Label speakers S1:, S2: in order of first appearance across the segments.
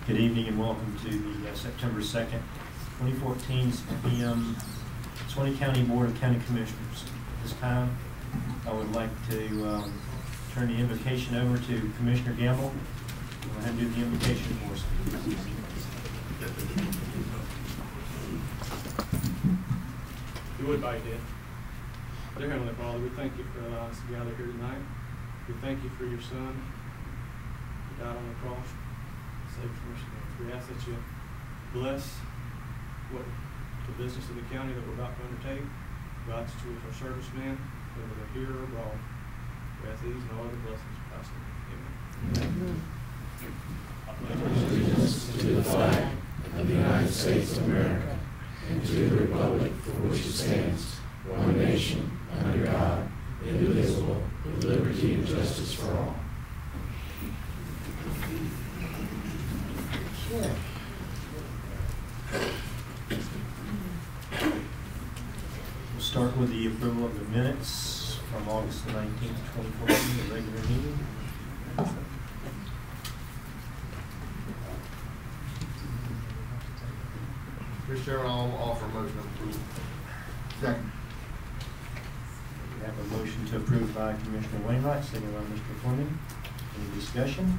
S1: Good evening and welcome to the September 2nd, 2014 6 p.m. Suwannee County Board of County Commissioners. At this time, I would like to turn the invocation over to Commissioner Gamble. Go ahead and do the invocation for us.
S2: You would bite it. Dear Heavenly Father, we thank you for allowing us to gather here tonight. We thank you for your Son who died on the cross. Save from us. We ask that you bless the business of the county that we're about to undertake. God, that you with our servicemen, whether they're here or abroad. We ask these and all other blessings. Pastor. Amen.
S3: Allegiance to the flag of the United States of America and to the republic for which it stands, one nation, under God, indivisible, with liberty and justice for all.
S1: Okay. We'll start with the approval of the minutes from August the 19th, 2014, the regular meeting.
S4: Mr. Chairman, I'll offer a motion of approval. Second.
S1: We have a motion to approve by Commissioner Wainwright, second by Mr. Fleming. Any discussion?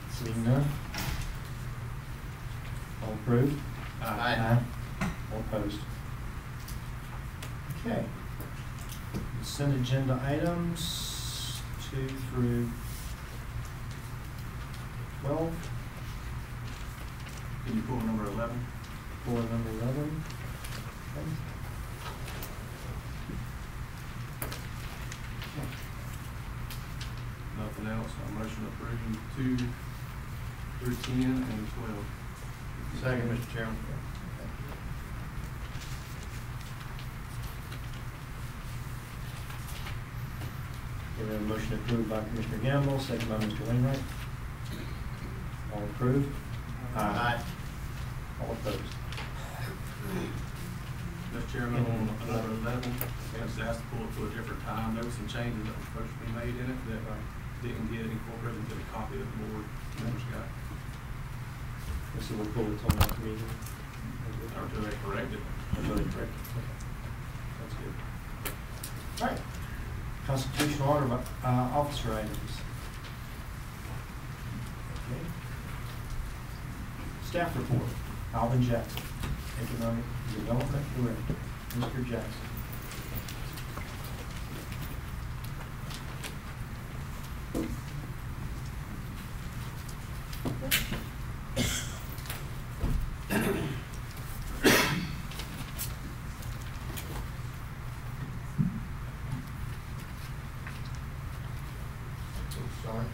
S1: Seeing none. All approved?
S4: Aye.
S1: All opposed? Okay. Consent agenda items 2 through 12.
S2: Can you pull number 11?
S1: For number 11. Okay.
S2: Nothing else. Our motion approving 2 through 10 and 12.
S4: Second, Mr. Chairman.
S1: We have a motion approved by Commissioner Gamble, second by Mr. Wainwright. All approved?
S4: Aye.
S1: All opposed?
S2: Mr. Chairman, on number 11, I was asked to pull it to a different time. There were some changes that were supposed to be made in it that didn't get incorporated into the copy that the board members got.
S1: So we'll pull it till next meeting.
S2: Or do they correct it?
S1: Until they correct it. Okay. That's good. All right. Constitutional order of officer items. Okay. Staff report. Alvin Jackson, Economic Development Director. Mr. Jackson.
S4: Sorry.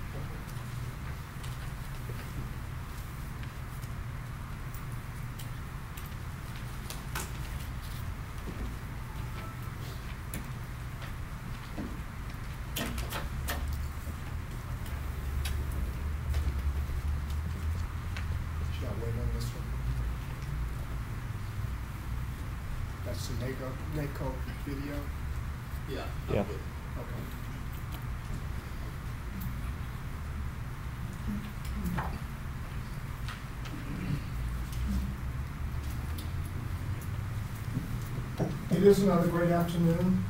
S5: Should I wait on this one? That's the NACO video?
S4: Yeah.
S1: Yeah.
S5: Okay. It is another great afternoon.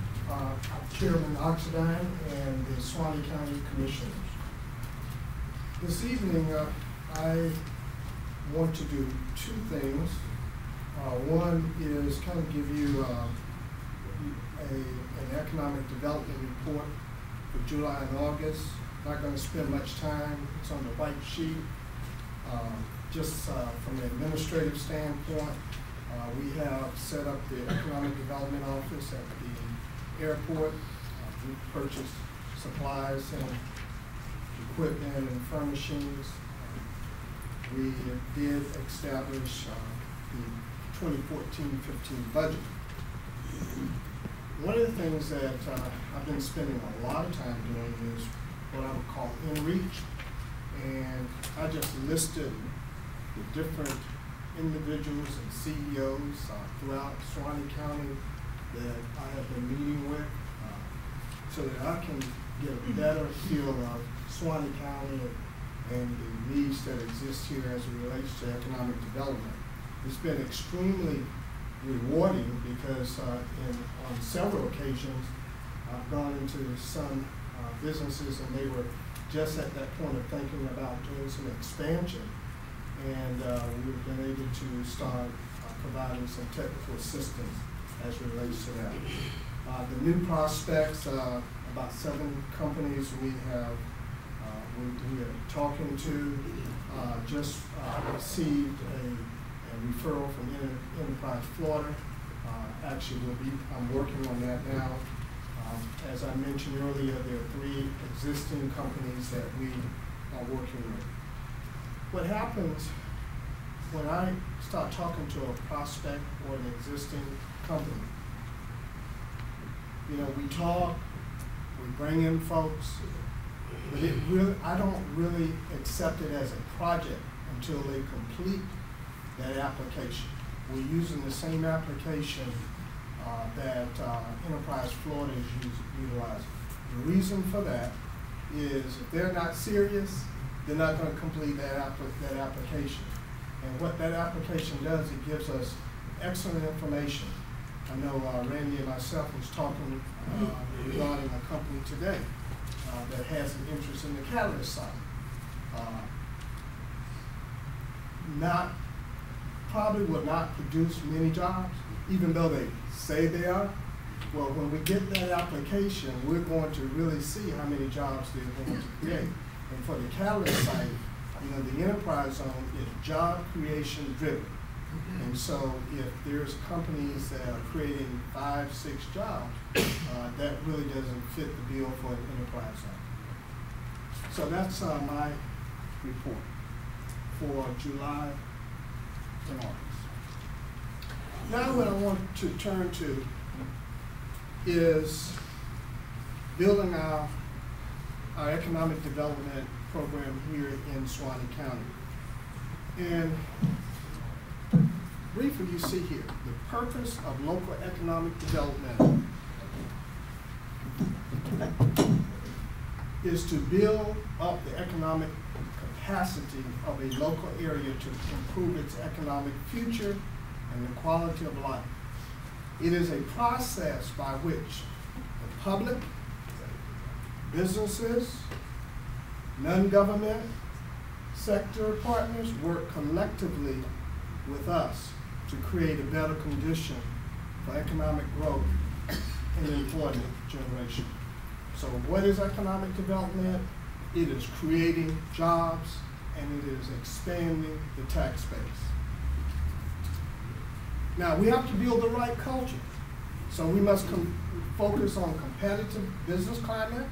S5: Chairman Oxidine and the Suwannee County Commissioners. This evening, I want to do 2 things. One is kind of give you an economic development report for July and August. Not going to spend much time. It's on the white sheet. Just from an administrative standpoint, we have set up the Economic Development Office at the airport. We purchased supplies and equipment and furnishings. We did establish the 2014-15 budget. One of the things that I've been spending a lot of time doing is what I would call in-reach. And I just listed the different individuals and CEOs throughout Suwannee County that I have been meeting with so that I can get a better feel of Suwannee County and the needs that exist here as it relates to economic development. It's been extremely rewarding because on several occasions I've gone into some businesses and they were just at that point of thinking about doing some expansion, and we've been able to start providing some technical assistance as it relates to that. The new prospects, about 7 companies we are talking to, just received a referral from Enterprise Florida. Actually, I'm working on that now. As I mentioned earlier, there are 3 existing companies that we are working with. What happens when I start talking to a prospect or an existing company? You know, we talk, we bring in folks, but I don't really accept it as a project until they complete that application. We're using the same application that Enterprise Florida is utilizing. The reason for that is if they're not serious, they're not going to complete that application. And what that application does, it gives us excellent information. I know Randy and myself was talking regarding a company today that has an interest in the catalyst side. Probably will not produce many jobs, even though they say they are. Well, when we get that application, we're going to really see how many jobs they're going to create. And for the catalyst site, you know, the enterprise zone is job creation driven. And so if there's companies that are creating 5, 6 jobs, that really doesn't fit the bill for an enterprise zone. So that's my report for July and August. Now what I want to turn to is building our economic development program here in Suwannee County. And briefly, you see here, the purpose of local economic development is to build up the economic capacity of a local area to improve its economic future and the quality of life. It is a process by which the public, businesses, non-government sector partners work collectively with us to create a better condition for economic growth and employment generation. So what is economic development? It is creating jobs and it is expanding the tax base. Now we have to build the right culture. So we must focus on competitive business climate.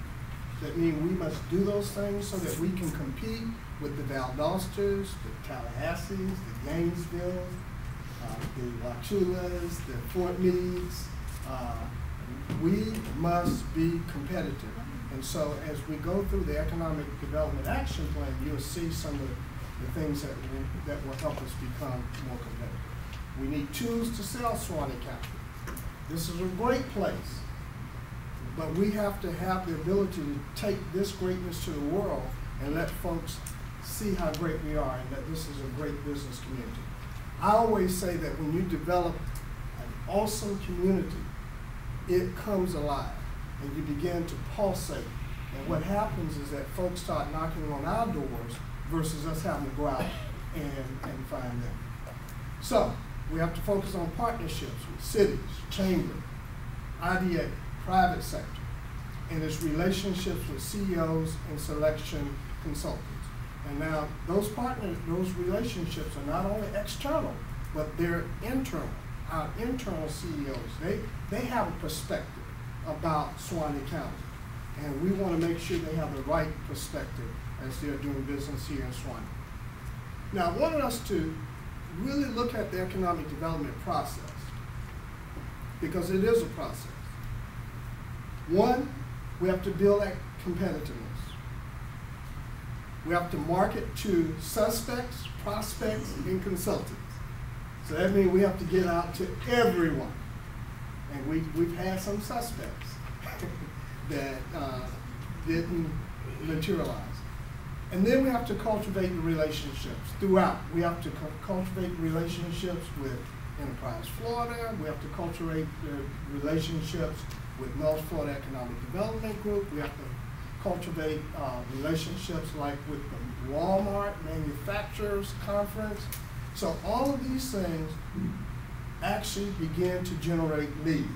S5: That means we must do those things so that we can compete with the Valdosters, the Tallahassees, the Gainesvilles, the Wachulas, the Fort Meads. We must be competitive. And so as we go through the Economic Development Action Plan, you'll see some of the things that will help us become more competitive. We need tools to sell Suwannee County. This is a great place, but we have to have the ability to take this greatness to the world and let folks see how great we are and that this is a great business community. I always say that when you develop an awesome community, it comes alive and you begin to pulsate. And what happens is that folks start knocking on our doors versus us having to go out and find them. So we have to focus on partnerships with cities, chamber, IDA, private sector, and its relationships with CEOs and selection consultants. And now those relationships are not only external, but they're internal. Our internal CEOs, they have a perspective about Suwannee County. And we want to make sure they have the right perspective as they're doing business here in Suwannee. Now, I wanted us to really look at the economic development process, because it is a process. One, we have to build that competitiveness. We have to market to suspects, prospects, and consultants. So that means we have to get out to everyone. And we've had some suspects that didn't materialize. And then we have to cultivate the relationships throughout. We have to cultivate relationships with Enterprise Florida. We have to cultivate the relationships with North Florida Economic Development Group. We have to cultivate relationships like with the Walmart Manufacturers Conference. So all of these things actually begin to generate leads.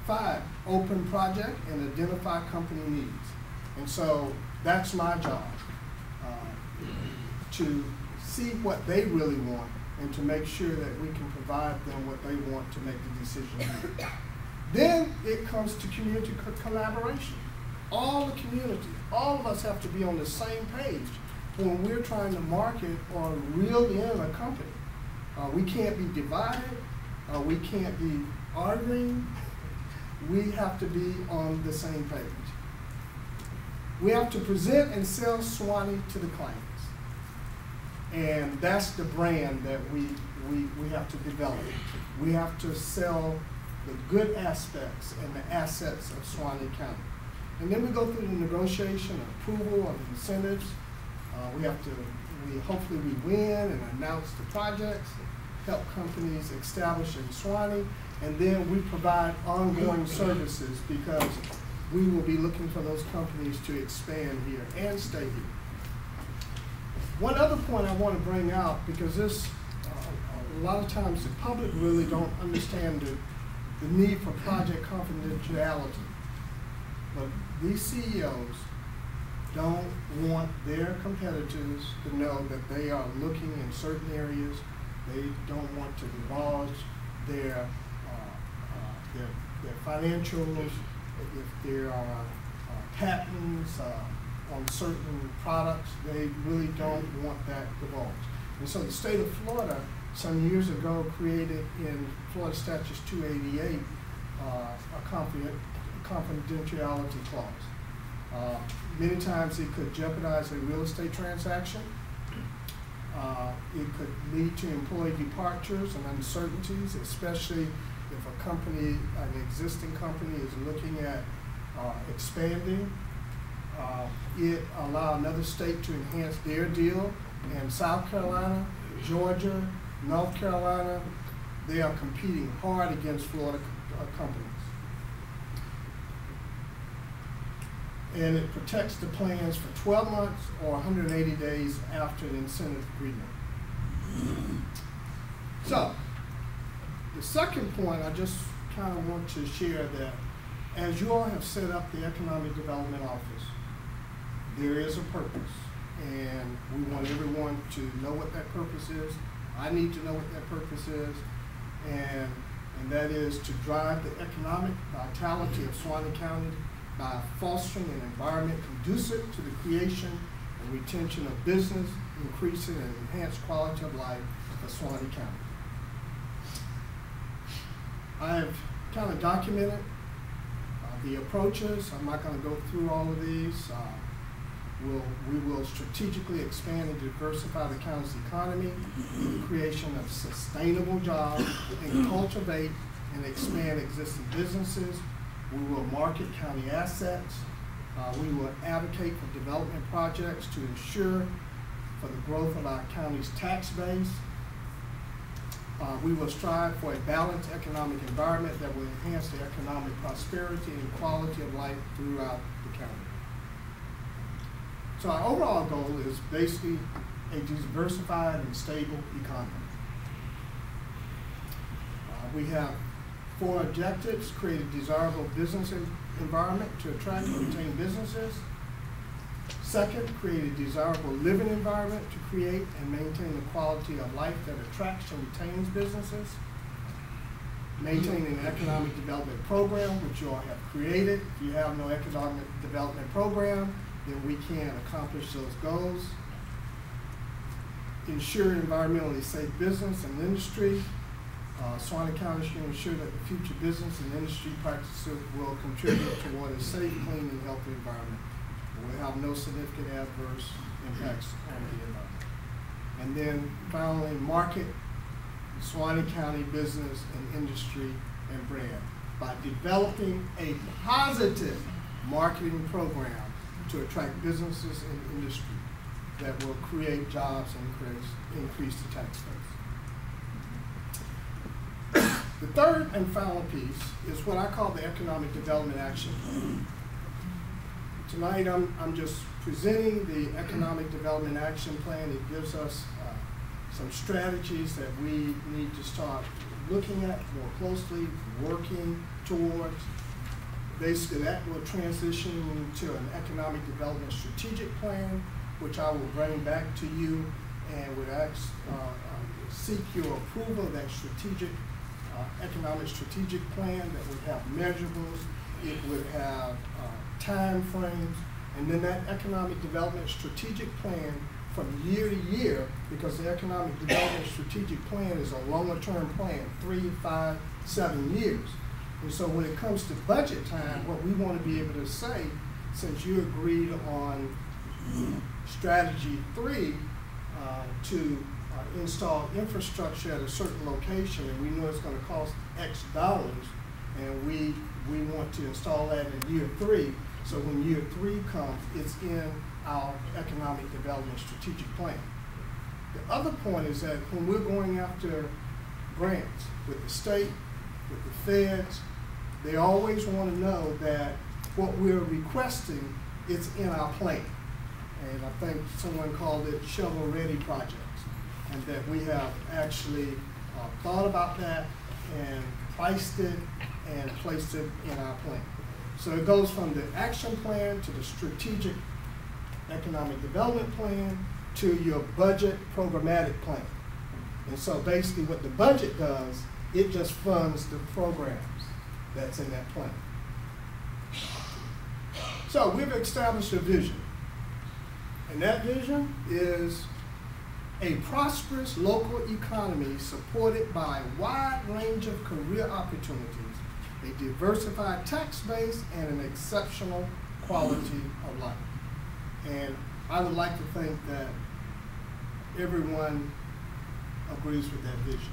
S5: 5, open project and identify company needs. And so that's my job, to see what they really want and to make sure that we can provide them what they want to make the decision. Then it comes to community collaboration. All the community, all of us have to be on the same page when we're trying to market or reel in a company. We can't be divided. We can't be arguing. We have to be on the same page. We have to present and sell Suwannee to the clients. And that's the brand that we have to develop. We have to sell the good aspects and the assets of Suwannee County. And then we go through the negotiation, approval of incentives. Hopefully we win and announce the projects, help companies establish in Suwannee, and then we provide ongoing services because we will be looking for those companies to expand here and stay here. One other point I want to bring out, because this, a lot of times the public really don't understand the need for project confidentiality. But these CEOs don't want their competitors to know that they are looking in certain areas. They don't want to divulge their financials, if there are patents on certain products. They really don't want that divulged. And so the state of Florida, some years ago, created in Florida Statutes 288 a confidentiality clause. Many times it could jeopardize a real estate transaction. It could lead to employee departures and uncertainties, especially if a company, an existing company, is looking at expanding. It allowed another state to enhance their deal. And South Carolina, Georgia, North Carolina, they are competing hard against Florida companies. And it protects the plans for 12 months or 180 days after an incentive agreement. So, the second point I just kind of want to share that as you all have set up the Economic Development Office, there is a purpose, and we want everyone to know what that purpose is. I need to know what that purpose is, and that is to drive the economic vitality of Suwannee County by fostering an environment conducive to the creation and retention of business, increasing and enhanced quality of life for Suwannee County. I have kind of documented the approaches. I'm not going to go through all of these. We will strategically expand and diversify the county's economy through the creation of sustainable jobs and cultivate and expand existing businesses. We will market county assets. We will advocate for development projects to ensure for the growth of our county's tax base. We will strive for a balanced economic environment that will enhance the economic prosperity and quality of life throughout the county. So our overall goal is basically a diversified and stable economy. We have 4 objectives: create a desirable business environment to attract and retain businesses. Second, create a desirable living environment to create and maintain the quality of life that attracts and retains businesses. Maintain an economic development program, which you all have created. If you have no economic development program, then we can't accomplish those goals. Ensure environmentally safe business and industry. Suwannee County should ensure that the future business and industry practices will contribute toward a safe, clean, and healthy environment. Will have no significant adverse impacts on the environment. And then finally, market Suwannee County business and industry and brand by developing a positive marketing program to attract businesses and industry that will create jobs and increase the tax base. The third and final piece is what I call the Economic Development Action Plan. Tonight I'm just presenting the Economic Development Action Plan. It gives us some strategies that we need to start looking at more closely, working towards. Basically, that will transition to an Economic Development Strategic Plan, which I will bring back to you and would seek your approval of that economic strategic plan that would have measurables, it would have time frames, and then that economic development strategic plan from year to year, because the economic development strategic plan is a longer term plan, 3, 5, 7 years. And so when it comes to budget time, what we want to be able to say, since you agreed on strategy 3 to install infrastructure at a certain location, and we know it's going to cost X dollars, and we want to install that in year 3. So when year 3 comes, it's in our economic development strategic plan. The other point is that when we're going after grants with the state, with the feds, they always want to know that what we're requesting is in our plan. And I think someone called it shovel-ready projects, and that we have actually thought about that and priced it and placed it in our plan. So it goes from the action plan to the strategic economic development plan to your budget programmatic plan. And so basically what the budget does, it just funds the programs that's in that plan. So we've established a vision. And that vision is a prosperous local economy supported by a wide range of career opportunities, a diversified tax base, and an exceptional quality of life. And I would like to think that everyone agrees with that vision.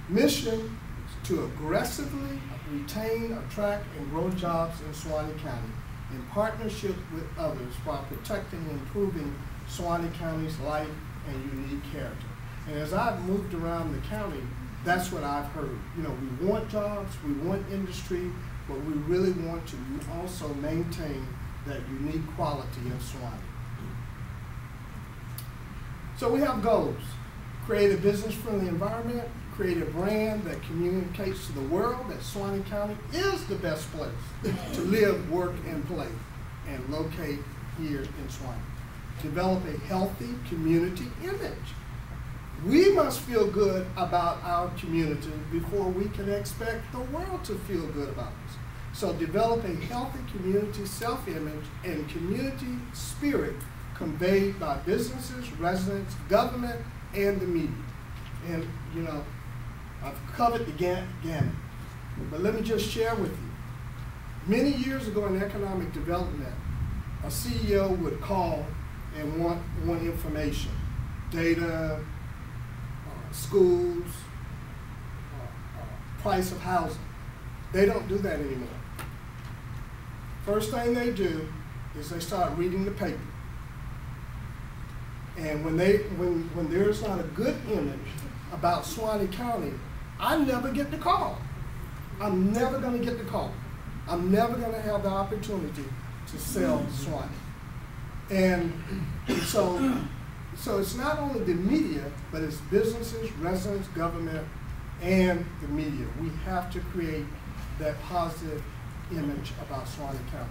S5: Mission is to aggressively retain, attract, and grow jobs in Suwannee County in partnership with others while protecting and improving Suwannee County's life and unique character. And as I've moved around the county, that's what I've heard. You know, we want jobs, we want industry, but we really want to also maintain that unique quality of Suwannee. So we have goals: create a business-friendly environment, create a brand that communicates to the world that Suwannee County is the best place to live, work, and play, and locate here in Suwannee. Develop a healthy community image. We must feel good about our community before we can expect the world to feel good about us. So develop a healthy community self-image and community spirit conveyed by businesses, residents, government, and the media. And you know, I've covered the gamut, but let me just share with you. Many years ago in economic development, a CEO would call and want information, data, schools, price of housing. They don't do that anymore. First thing they do is they start reading the paper. And when there's not a good image about Suwannee County, I never get the call. I'm never going to get the call. I'm never going to have the opportunity to sell Suwannee. And so it's not only the media, but it's businesses, residents, government, and the media. We have to create that positive image about Suwannee County.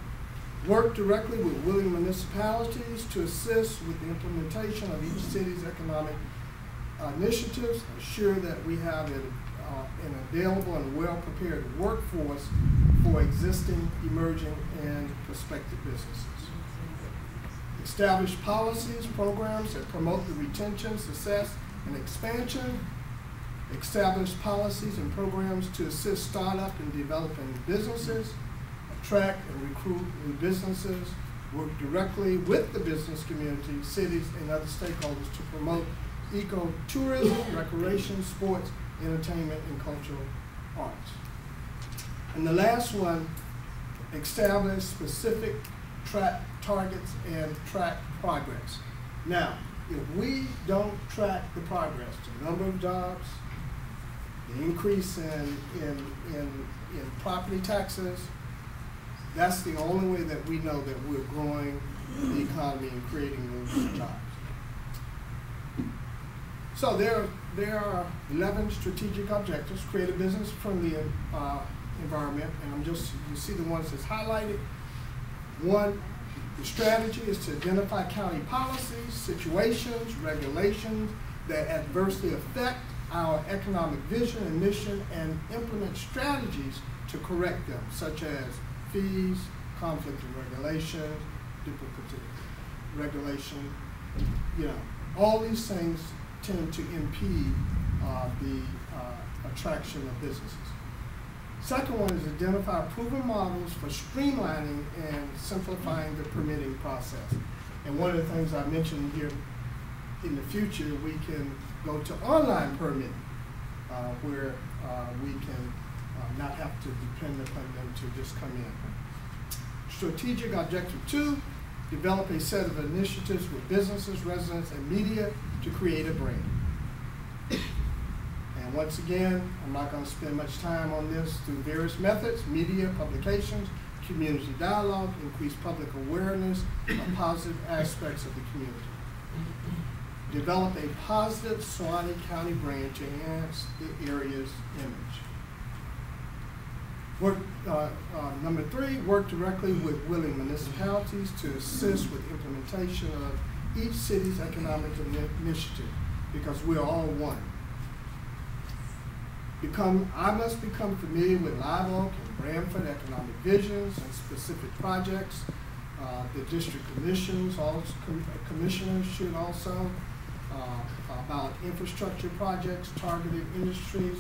S5: Work directly with willing municipalities to assist with the implementation of each city's economic initiatives. Ensure that we have an available and well-prepared workforce for existing, emerging, and prospective businesses. Establish policies, programs that promote the retention, success, and expansion. Establish policies and programs to assist startup and developing businesses. Attract and recruit new businesses. Work directly with the business community, cities, and other stakeholders to promote ecotourism, recreation, sports, entertainment, and cultural arts. And the last one, establish specific track targets and track progress. Now, if we don't track the progress, the number of jobs, the increase in property taxes, that's the only way that we know that we're growing the economy and creating those jobs. So there are 11 strategic objectives. Create a business-friendly environment, and you see the ones that's highlighted. One, the strategy is to identify county policies, situations, regulations that adversely affect our economic vision and mission, and implement strategies to correct them, such as fees, conflict of regulation, duplicative regulation. All these things tend to impede the attraction of businesses. Second one is identify proven models for streamlining and simplifying the permitting process. And one of the things I mentioned here, in the future, we can go to online permitting, where we can not have to depend upon them to just come in. Strategic objective 2, develop a set of initiatives with businesses, residents, and media to create a brand. And once again, I'm not going to spend much time on this. Through various methods, media, publications, community dialogue, increase public awareness of positive aspects of the community. Develop a positive Suwannee County brand to enhance the area's image. Number 3, work directly with willing municipalities to assist with implementation of each city's economic initiative, because we are all one. I must become familiar with Live Oak and Branford economic visions and specific projects. The district commissioners should also, about infrastructure projects, targeted industries,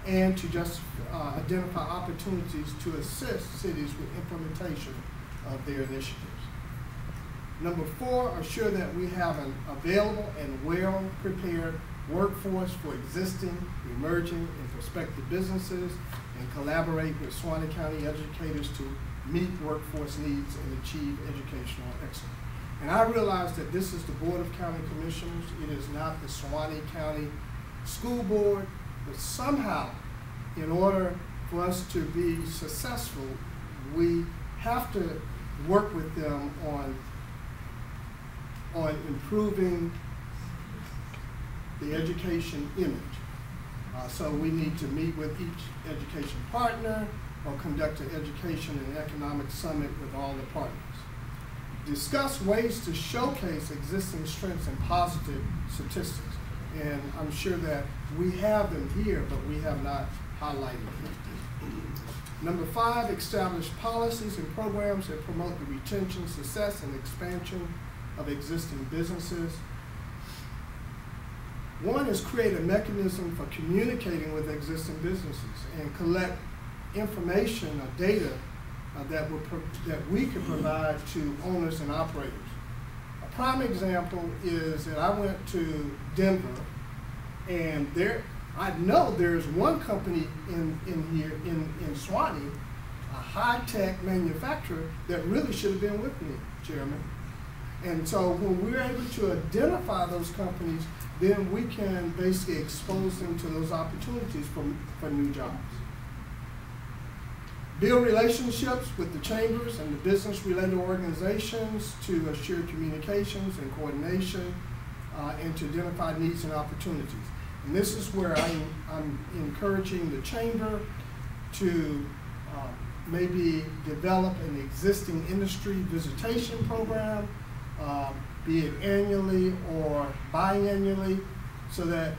S5: and to just identify opportunities to assist cities with implementation of their initiatives. Number 4, assure that we have an available and well-prepared workforce for existing, emerging, and prospective businesses, and collaborate with Suwannee County educators to meet workforce needs and achieve educational excellence. And I realize that this is the Board of County Commissioners. It is not the Suwannee County School Board, but somehow, in order for us to be successful, we have to work with them on improving the education image. So we need to meet with each education partner or conduct an education and economic summit with all the partners. Discuss ways to showcase existing strengths and positive statistics. And I'm sure that we have them here, but we have not highlighted them. Number 5, establish policies and programs that promote the retention, success, and expansion of existing businesses. 1 is create a mechanism for communicating with existing businesses and collect information or data that we can provide to owners and operators. A prime example is that I went to Denver, and I know there's one company in here in Suwannee, a high-tech manufacturer, that really should have been with me, Chairman. And so when we're able to identify those companies, then we can basically expose them to those opportunities for new jobs. Build relationships with the chambers and the business-related organizations to assure communications and coordination and to identify needs and opportunities. And this is where I'm encouraging the chamber to maybe develop an existing industry visitation program, be it annually or biannually, so that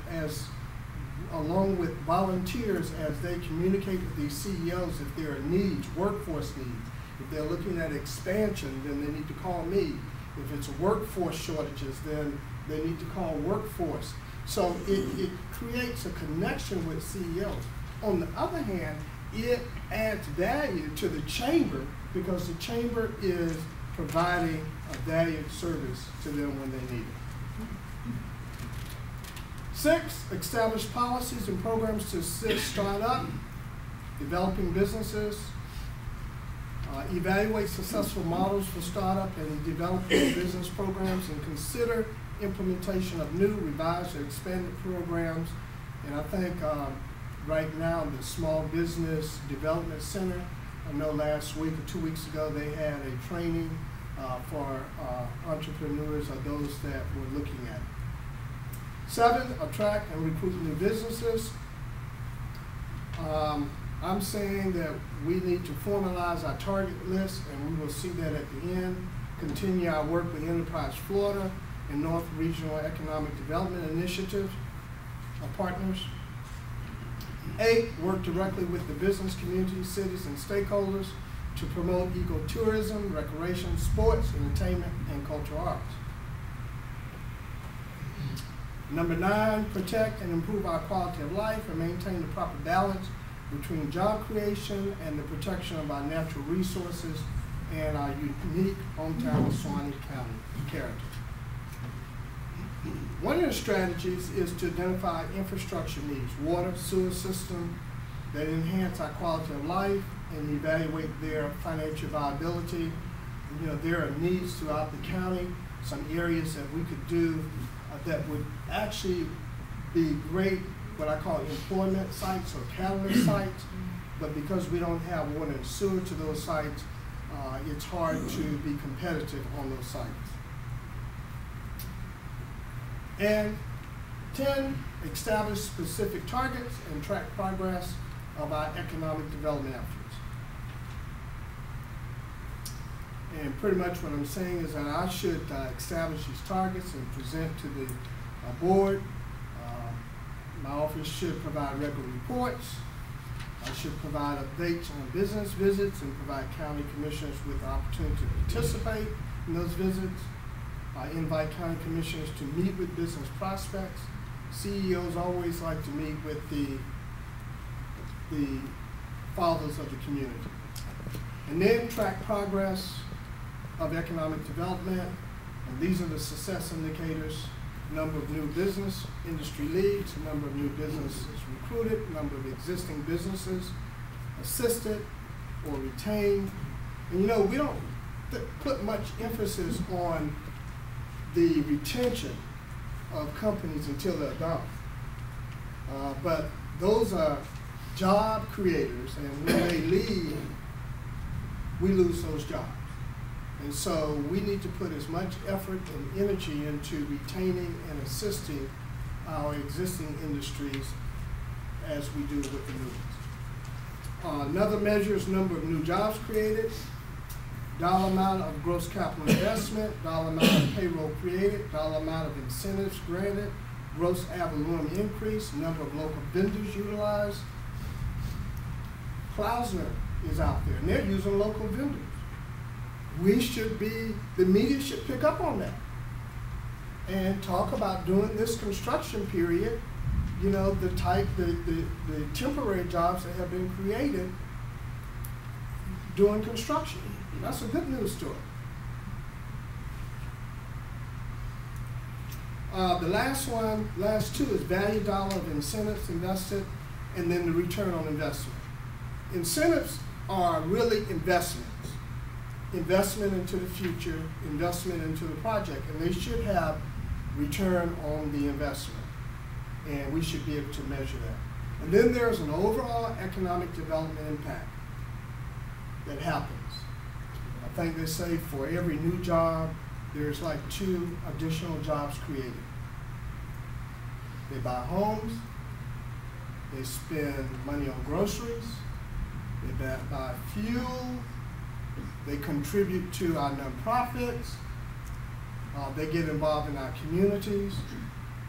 S5: along with volunteers, as they communicate with these CEOs, if there are needs, workforce needs, if they're looking at expansion, then they need to call me. If it's workforce shortages, then they need to call workforce. So it creates a connection with CEOs. On the other hand, it adds value to the chamber because the chamber is providing a valued service to them when they need it. 6, establish policies and programs to assist startup, developing businesses, Evaluate successful models for startup and developing business programs, and consider implementation of new, revised, or expanded programs. And I think right now the Small Business Development Center, I know last week or 2 weeks ago they had a training for entrepreneurs or those that were looking at it. 7, attract and recruit new businesses. I'm saying that we need to formalize our target list, and we will see that at the end. Continue our work with Enterprise Florida and North Regional Economic Development Initiative partners. 8, work directly with the business community, cities, and stakeholders to promote ecotourism, recreation, sports, entertainment, and cultural arts. Number 9, protect and improve our quality of life and maintain the proper balance between job creation and the protection of our natural resources and our unique hometown of Suwannee County character. One of the strategies is to identify infrastructure needs, water, sewer system that enhance our quality of life, and evaluate their financial viability. You know, there are needs throughout the county, some areas that we could do that would actually be great, what I call employment sites or catalyst sites, but because we don't have water and sewer to those sites, it's hard to be competitive on those sites. And 10, establish specific targets and track progress of our economic development efforts. And pretty much what I'm saying is that I should establish these targets and present to the board. My office should provide regular reports. I should provide updates on business visits and provide county commissioners with the opportunity to participate in those visits. I invite county commissioners to meet with business prospects. CEOs always like to meet with the fathers of the community. And then track progress of economic development. And these are the success indicators: number of new business industry leads, number of new businesses recruited, number of existing businesses assisted or retained. And you know, we don't put much emphasis on the retention of companies until they're gone. But those are job creators, and when they leave, we lose those jobs. And so we need to put as much effort and energy into retaining and assisting our existing industries as we do with the new ones. Another measure is number of new jobs created, dollar amount of gross capital investment, dollar amount of payroll created, dollar amount of incentives granted, gross ad valorem increase, number of local vendors utilized. Klausner is out there, and they're using local vendors. We should be, the media should pick up on that and talk about during this construction period, you know, the temporary jobs that have been created during construction. That's a good news story. The last two is value dollar of incentives invested, and then the return on investment. Incentives are really investments. Investment into the future, investment into the project, and they should have return on the investment. And we should be able to measure that. And then there's an overall economic development impact that happens. I think they say for every new job, there's like 2 additional jobs created. They buy homes, they spend money on groceries, they buy fuel, they contribute to our nonprofits, they get involved in our communities,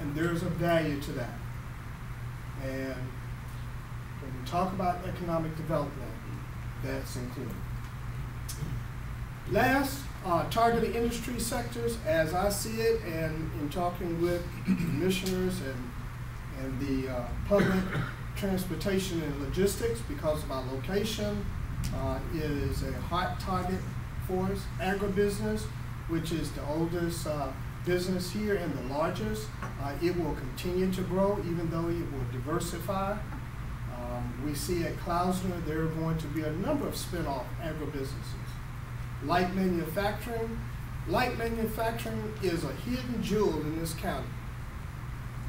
S5: and there's a value to that. And when we talk about economic development, that's included. Last, targeted industry sectors, as I see it, and in talking with commissioners and the public transportation and logistics, because of our location, is a hot target for us. Agribusiness, which is the oldest business here and the largest, it will continue to grow, even though it will diversify. We see at Klausner there are going to be a number of spin-off agribusinesses. Light manufacturing. Light manufacturing is a hidden jewel in this county.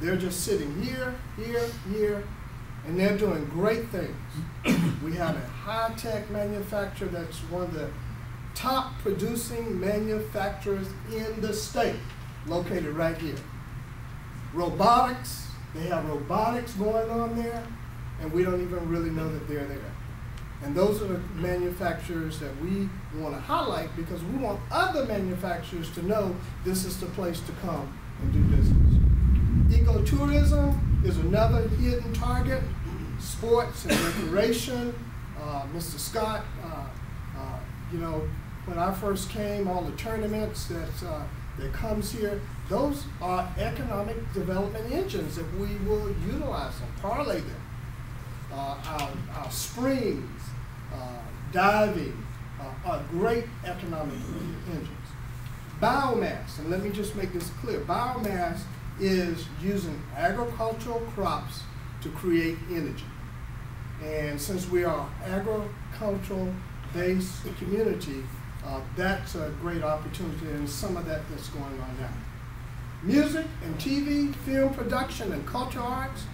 S5: They're just sitting here, and they're doing great things. We have a high-tech manufacturer that's one of the top producing manufacturers in the state, located right here. Robotics, they have robotics going on there, and we don't even really know that they're there. And those are the manufacturers that we want to highlight because we want other manufacturers to know this is the place to come and do business. Ecotourism is another hidden target. Sports and recreation. Mr. Scott, you know, when I first came, all the tournaments that comes here, those are economic development engines that we will utilize and parlay them. Our springs, diving, are great economic engines. Biomass, and let me just make this clear, biomass is using agricultural crops to create energy. And since we are agricultural-based community, that's a great opportunity, and some of that's going on now. Music and TV, film production, and cultural arts,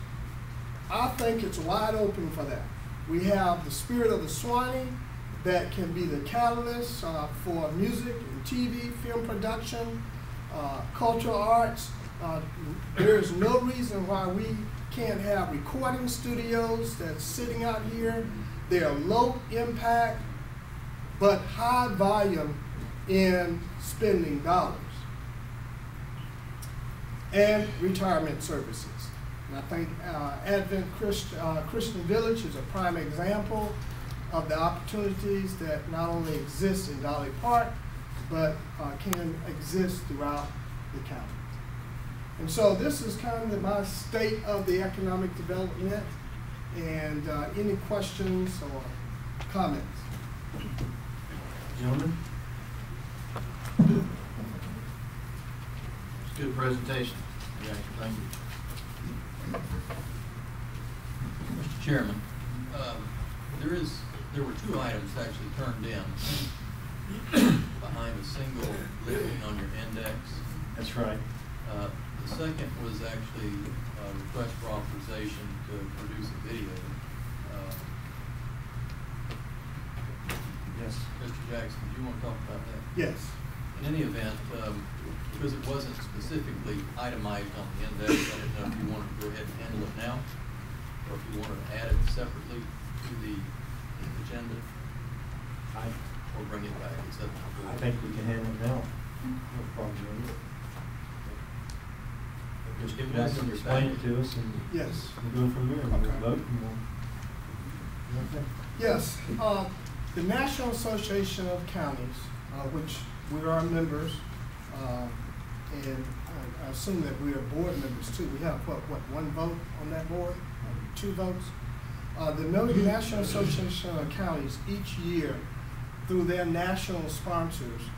S5: I think it's wide open for that. We have the Spirit of the Suwannee that can be the catalyst for music and TV, film production, cultural arts. There is no reason why we can't have recording studios that's sitting out here. They are low impact, but high volume in spending dollars. And retirement services. And I think Advent Christian Village is a prime example of the opportunities that not only exist in Dolly Park, but can exist throughout the county. And so this is kind of my state of the economic development, and any questions or comments?
S1: Gentlemen?
S4: It's a good presentation. Yeah, thank you.
S6: Mr. Chairman, there were two items actually turned in behind a single listing on your index.
S1: That's right.
S6: The second was actually a request for authorization to produce a video.
S1: Yes.
S6: Mr. Jackson, do you want to talk about that?
S5: Yes.
S6: In any event, because it wasn't specifically itemized on the index, I didn't know if you wanted to go ahead and handle it now, or if you wanted to add it separately to the agenda, or bring it back. It's up to the board.
S1: I think we can handle it now. No problem with it.
S6: Just give
S1: You
S6: us
S1: guys can
S6: your
S1: explain
S6: back.
S1: it to us, and
S5: Yes.
S1: we'll go from there, and we'll
S5: Okay.
S1: vote, and we'll. Okay.
S5: Yes. The National Association of Counties, which we are members, and I assume that we are board members too. We have what, one vote on that board? Two votes? The National Association of Counties each year, through their national sponsors,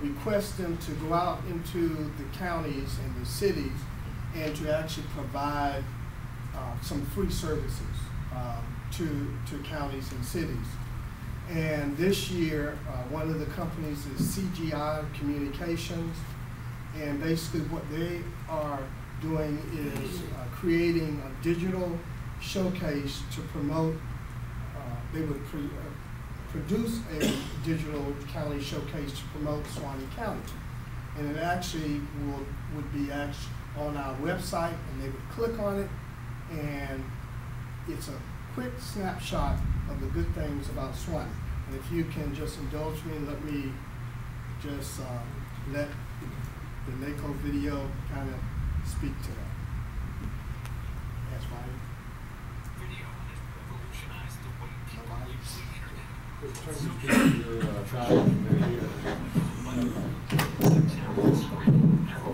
S5: request them to go out into the counties and the cities and to actually provide some free services to counties and cities. And this year, one of the companies is CGI Communications, and basically what they are doing is creating a digital showcase to promote. They would produce a digital county showcase to promote Suwannee County, and it actually would be on our website, and they would click on it, and it's a quick snapshot of the good things about Suwannee. And if you can just indulge me, let me just let the NACO video kind of speak to that. That's fine.
S7: Video has revolutionized the way people use the internet. Everyone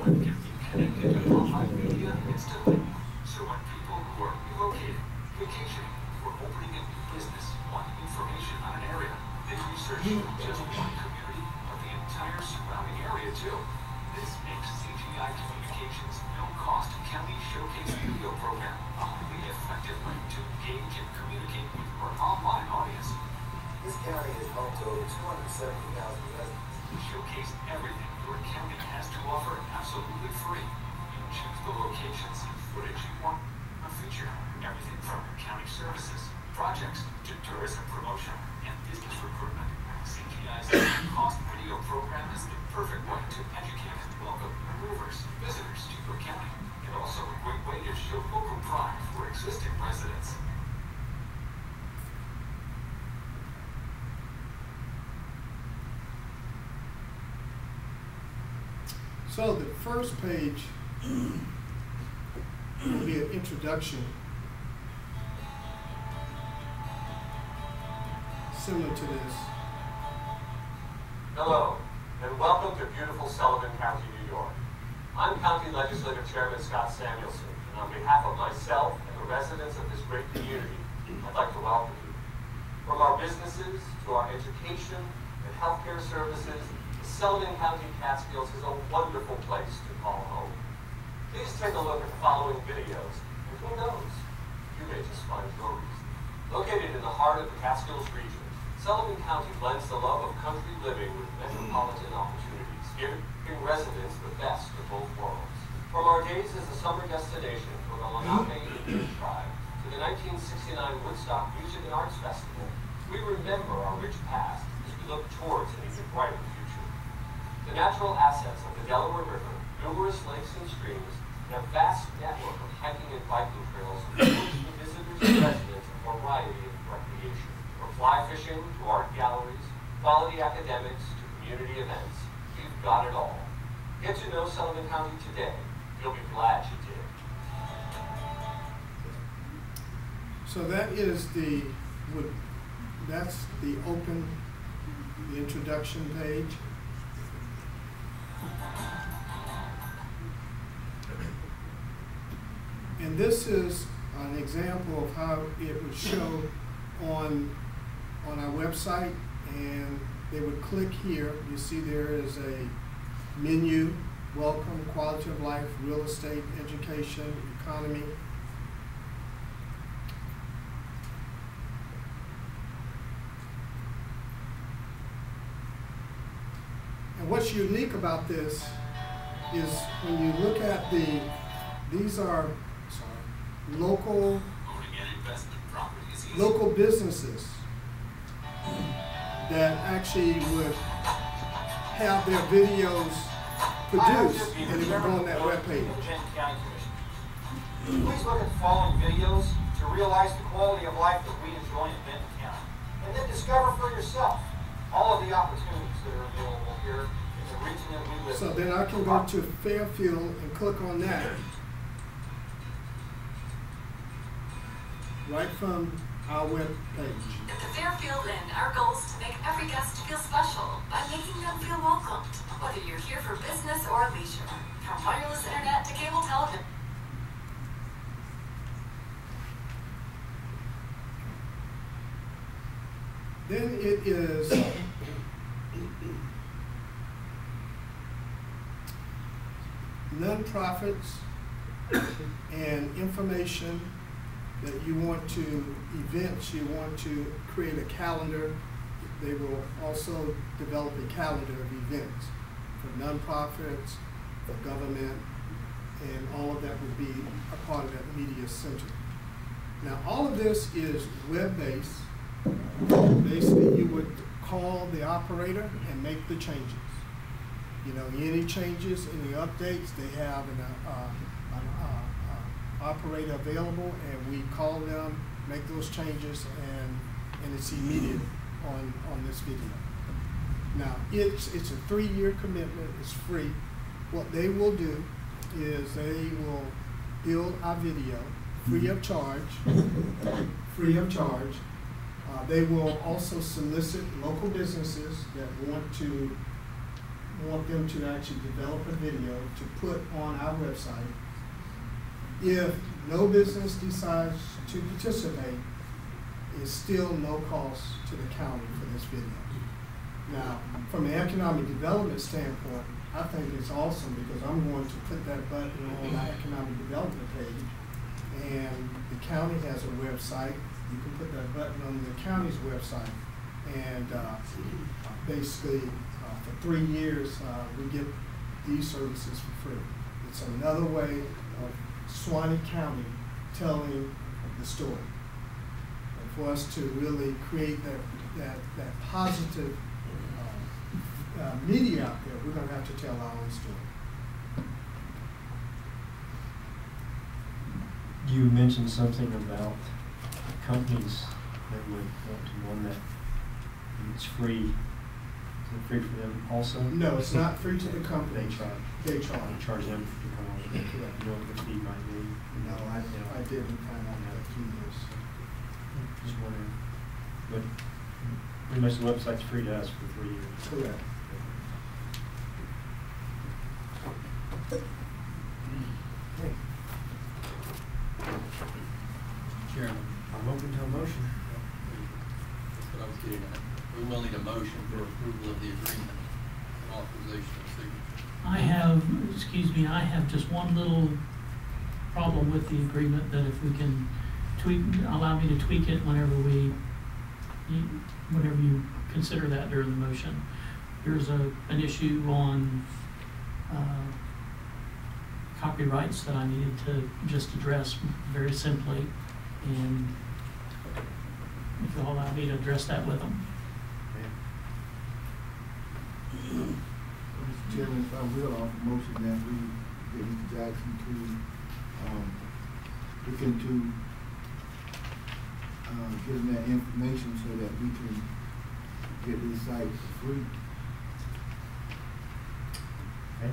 S7: can be connected to online media instantly. So when people who are relocating, vacationing, or opening a new business want information on an area, they research just one community, but the entire surrounding area too. This makes CGI Communications' no-cost county showcase video program a highly effective way to engage and County is home to over 270,000 residents. We showcase everything your county has to offer absolutely free. You choose the locations and footage you want to feature. Everything from county services, projects, to tourism promotion and business recruitment. CGI's cost video program is the perfect way to educate and welcome movers, visitors to your county, and also a great way to show local pride for existing residents.
S5: So the first page will be an introduction, similar to this.
S8: Hello, and welcome to beautiful Sullivan County, New York. I'm County Legislative Chairman Scott Samuelson, and on behalf of myself and the residents of this great community, I'd like to welcome you. From our businesses to our education and healthcare services, the Sullivan County Catskills is a wonderful place to call home. Please take a look at the following videos, and who knows, you may just find your reason. Located in the heart of the Catskills region, Sullivan County blends the love of country living with metropolitan opportunities, giving residents the best of both worlds. From our days as a summer destination for the Lenape Indian tribe to the 1969 Woodstock Music and Arts Festival, we remember our rich past as we look towards an even brighter future. The natural assets of the Delaware River, numerous lakes and streams, and a vast network of hiking and biking trails afford the visitors and residents a variety of recreation. From fly fishing to art galleries, quality academics to community events, we've got it all. Get to know Sullivan County today. You'll be glad you did.
S5: So that is that's the introduction page. And this is an example of how it would show on our website, and they would click here. You see there is a menu: welcome, quality of life, real estate, education, economy. And what's unique about this is when you look at these are local businesses that actually would have their videos produced, and it would go on that webpage.
S9: Please look at the following videos to realize the quality of life that we enjoy in Benton County, and then discover for yourself all of the opportunities that are available here in the region that we live in.
S5: So then I can go to Fairfield and click on that. Right from our web page.
S10: At the Fairfield Inn, our goal is to make every guest feel special by making them feel welcomed, whether you're here for business or leisure, from wireless internet to cable television.
S5: Then it is nonprofits and information that you want to, events, you want to create a calendar. They will also develop a calendar of events for nonprofits, for government, and all of that would be a part of that media center. Now, all of this is web-based. Basically, you would call the operator and make the changes. You know, any changes, any updates, they have an operator available, and we call them, make those changes, and it's immediate on this video. Now, it's a 3-year commitment. It's free. What they will do is they will build our video free of charge. Free of charge. They will also solicit local businesses that want them to actually develop a video to put on our website. If no business decides to participate, it's still no cost to the county for this video. Now, from an economic development standpoint, I think it's awesome because I'm going to put that button on our economic development page, and the county has a website. You can put that button on the county's website, And basically, for 3 years, we get these services for free. It's another way of Suwannee County telling the story. And for us to really create that positive media out there, we're going to have to tell our own story.
S1: You mentioned something about companies that would want to run that. It's free. Is it free for them also?
S5: No, it's not free to the company.
S1: They charge.
S5: They charge.
S1: Charge them to come on.
S5: Correct.
S1: You know what the fee might be?
S5: No, I didn't find out that through this.
S1: Just wondering. But pretty much the website's free to us for 3 years.
S5: Correct.
S1: Okay.
S6: Chairman,
S1: I'm open to a motion.
S6: that's what I was getting at. We will need a motion for approval of the agreement and authorization of signature.
S11: I have just one little problem with the agreement, that if we can allow me to tweak it whenever you consider that during the motion. There's an issue on copyrights that I needed to just address very simply, and if you'll allow me to address that with them.
S3: Mr. Chairman, if I will offer a motion that we get Mr. Jackson to look into getting that information so that we can get these sites free.
S1: Okay.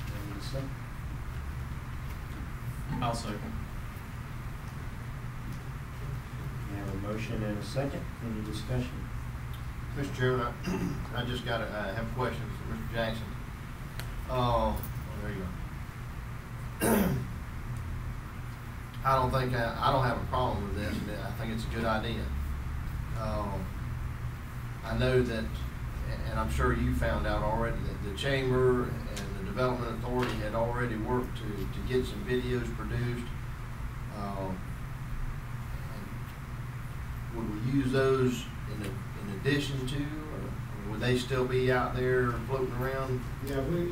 S1: And a second.
S2: I'll second.
S1: We have a motion and a second. Any discussion?
S4: Mr. Chairman, I just got to have questions for Mr. Jackson. Oh, there you go. I don't have a problem with this. I think it's a good idea. I know that, and I'm sure you found out already, that the Chamber and the Development Authority had already worked to get some videos produced. And would we use those in addition to, or would they still be out there floating around?
S5: Yeah, we're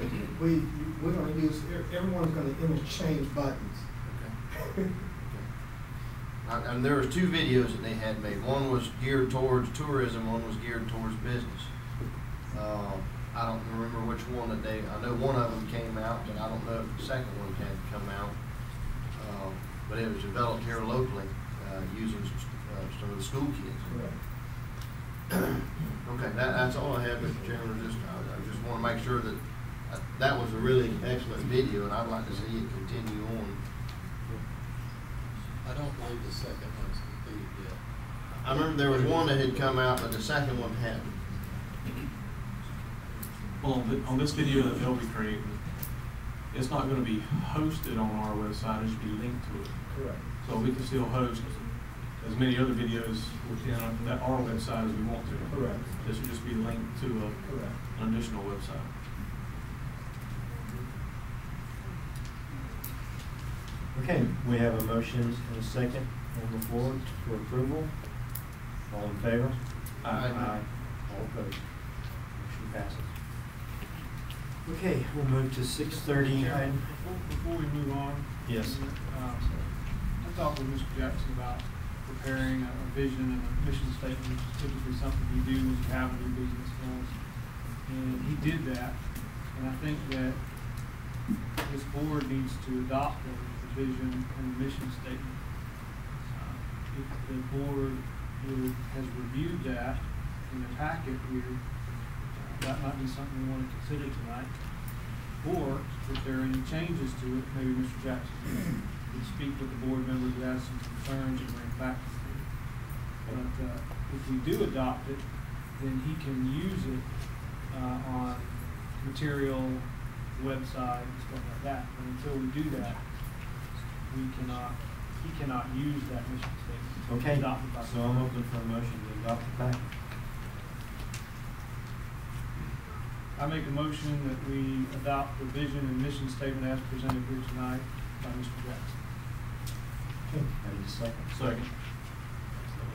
S5: going to use, everyone's going to interchange buttons.
S4: Okay. And there was 2 videos that they had made. One was geared towards tourism, one was geared towards business. I don't remember which one that I know one of them came out, but I don't know if the second one had come out. But it was developed here locally, using some of the school kids.
S5: Correct.
S4: Okay, that's all I have, Mr. Chairman. I just want to make sure that that was a really excellent video, and I'd like to see it continue on.
S6: I don't believe the second one is completed yet.
S4: I remember there was one that had come out, but the second one hadn't.
S2: Well, on this video that they'll be creating, it's not going to be hosted on our website, it should be linked to it.
S5: Correct.
S2: So we can still host as many other videos within our website as we want to.
S5: Correct.
S2: This would just be linked to an additional website.
S1: Okay, we have a motion and a second on the floor for approval. All in favor?
S2: Aye.
S1: All opposed? Motion passes. Okay, we'll move to 6:30.
S12: Before we move on.
S1: Yes.
S12: I talked with Mr. Jackson about preparing a vision and a mission statement, which is typically something you do when you have a new business plan. And he did that, and I think that this board needs to adopt the vision and the mission statement. If the board has reviewed that in the packet here, that might be something we want to consider tonight. Or if there are any changes to it, maybe Mr. Jackson could speak with the board members who have some concerns and bring back to the board. But if we do adopt it, then he can use it on material, website, and stuff like that. But until we do that, he cannot use that mission statement.
S1: Okay,
S12: Adopted by
S1: so I'm open for a motion to adopt the packet.
S12: I make a motion that we adopt the vision and mission statement as presented here tonight by Mr. Jackson.
S1: Okay, I need a second.
S2: Second.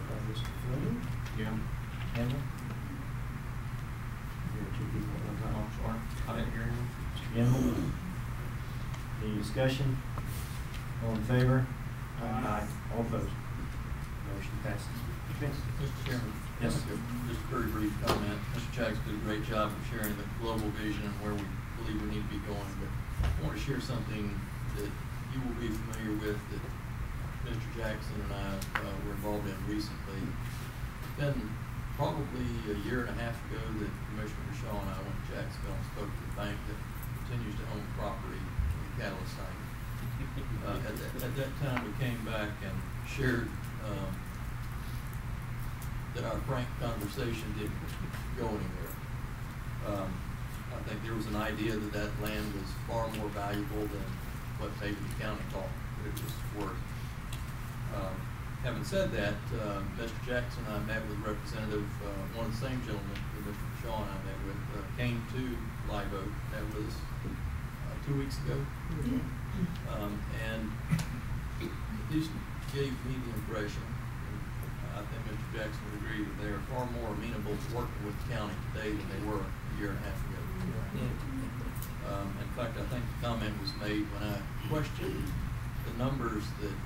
S1: By Mr. Fleming.
S2: Yeah.
S1: Campbell? Here are two people.
S6: Oh, sorry, I didn't hear him.
S1: Mr. Campbell? Any discussion? All in favor?
S12: Aye.
S1: All opposed? Motion passes. Okay.
S6: Mr. Chairman.
S1: Yes.
S6: Just a very brief comment. Mr. Chacks did a great job of sharing the global vision and where we believe we need to be going, but I want to share something that you will be familiar with that Mr. Jackson and I were involved in recently. It's been probably a year and a half ago that Commissioner Shaw and I went to Jacksonville and spoke to the bank that continues to own property in the Catalyst site. At that time, we came back and shared that our frank conversation didn't go anywhere. I think there was an idea that that land was far more valuable than what maybe the county thought it was worth. Having said that, Mr. Jackson and I met with a representative, one of the same gentlemen that Mr. Shaw and I met with, came to Live Oak. That was 2 weeks ago. And at least gave me the impression, and I think Mr. Jackson would agree, that they are far more amenable to working with the county today than they were a year and a half ago. In fact, I think the comment was made when I questioned the numbers that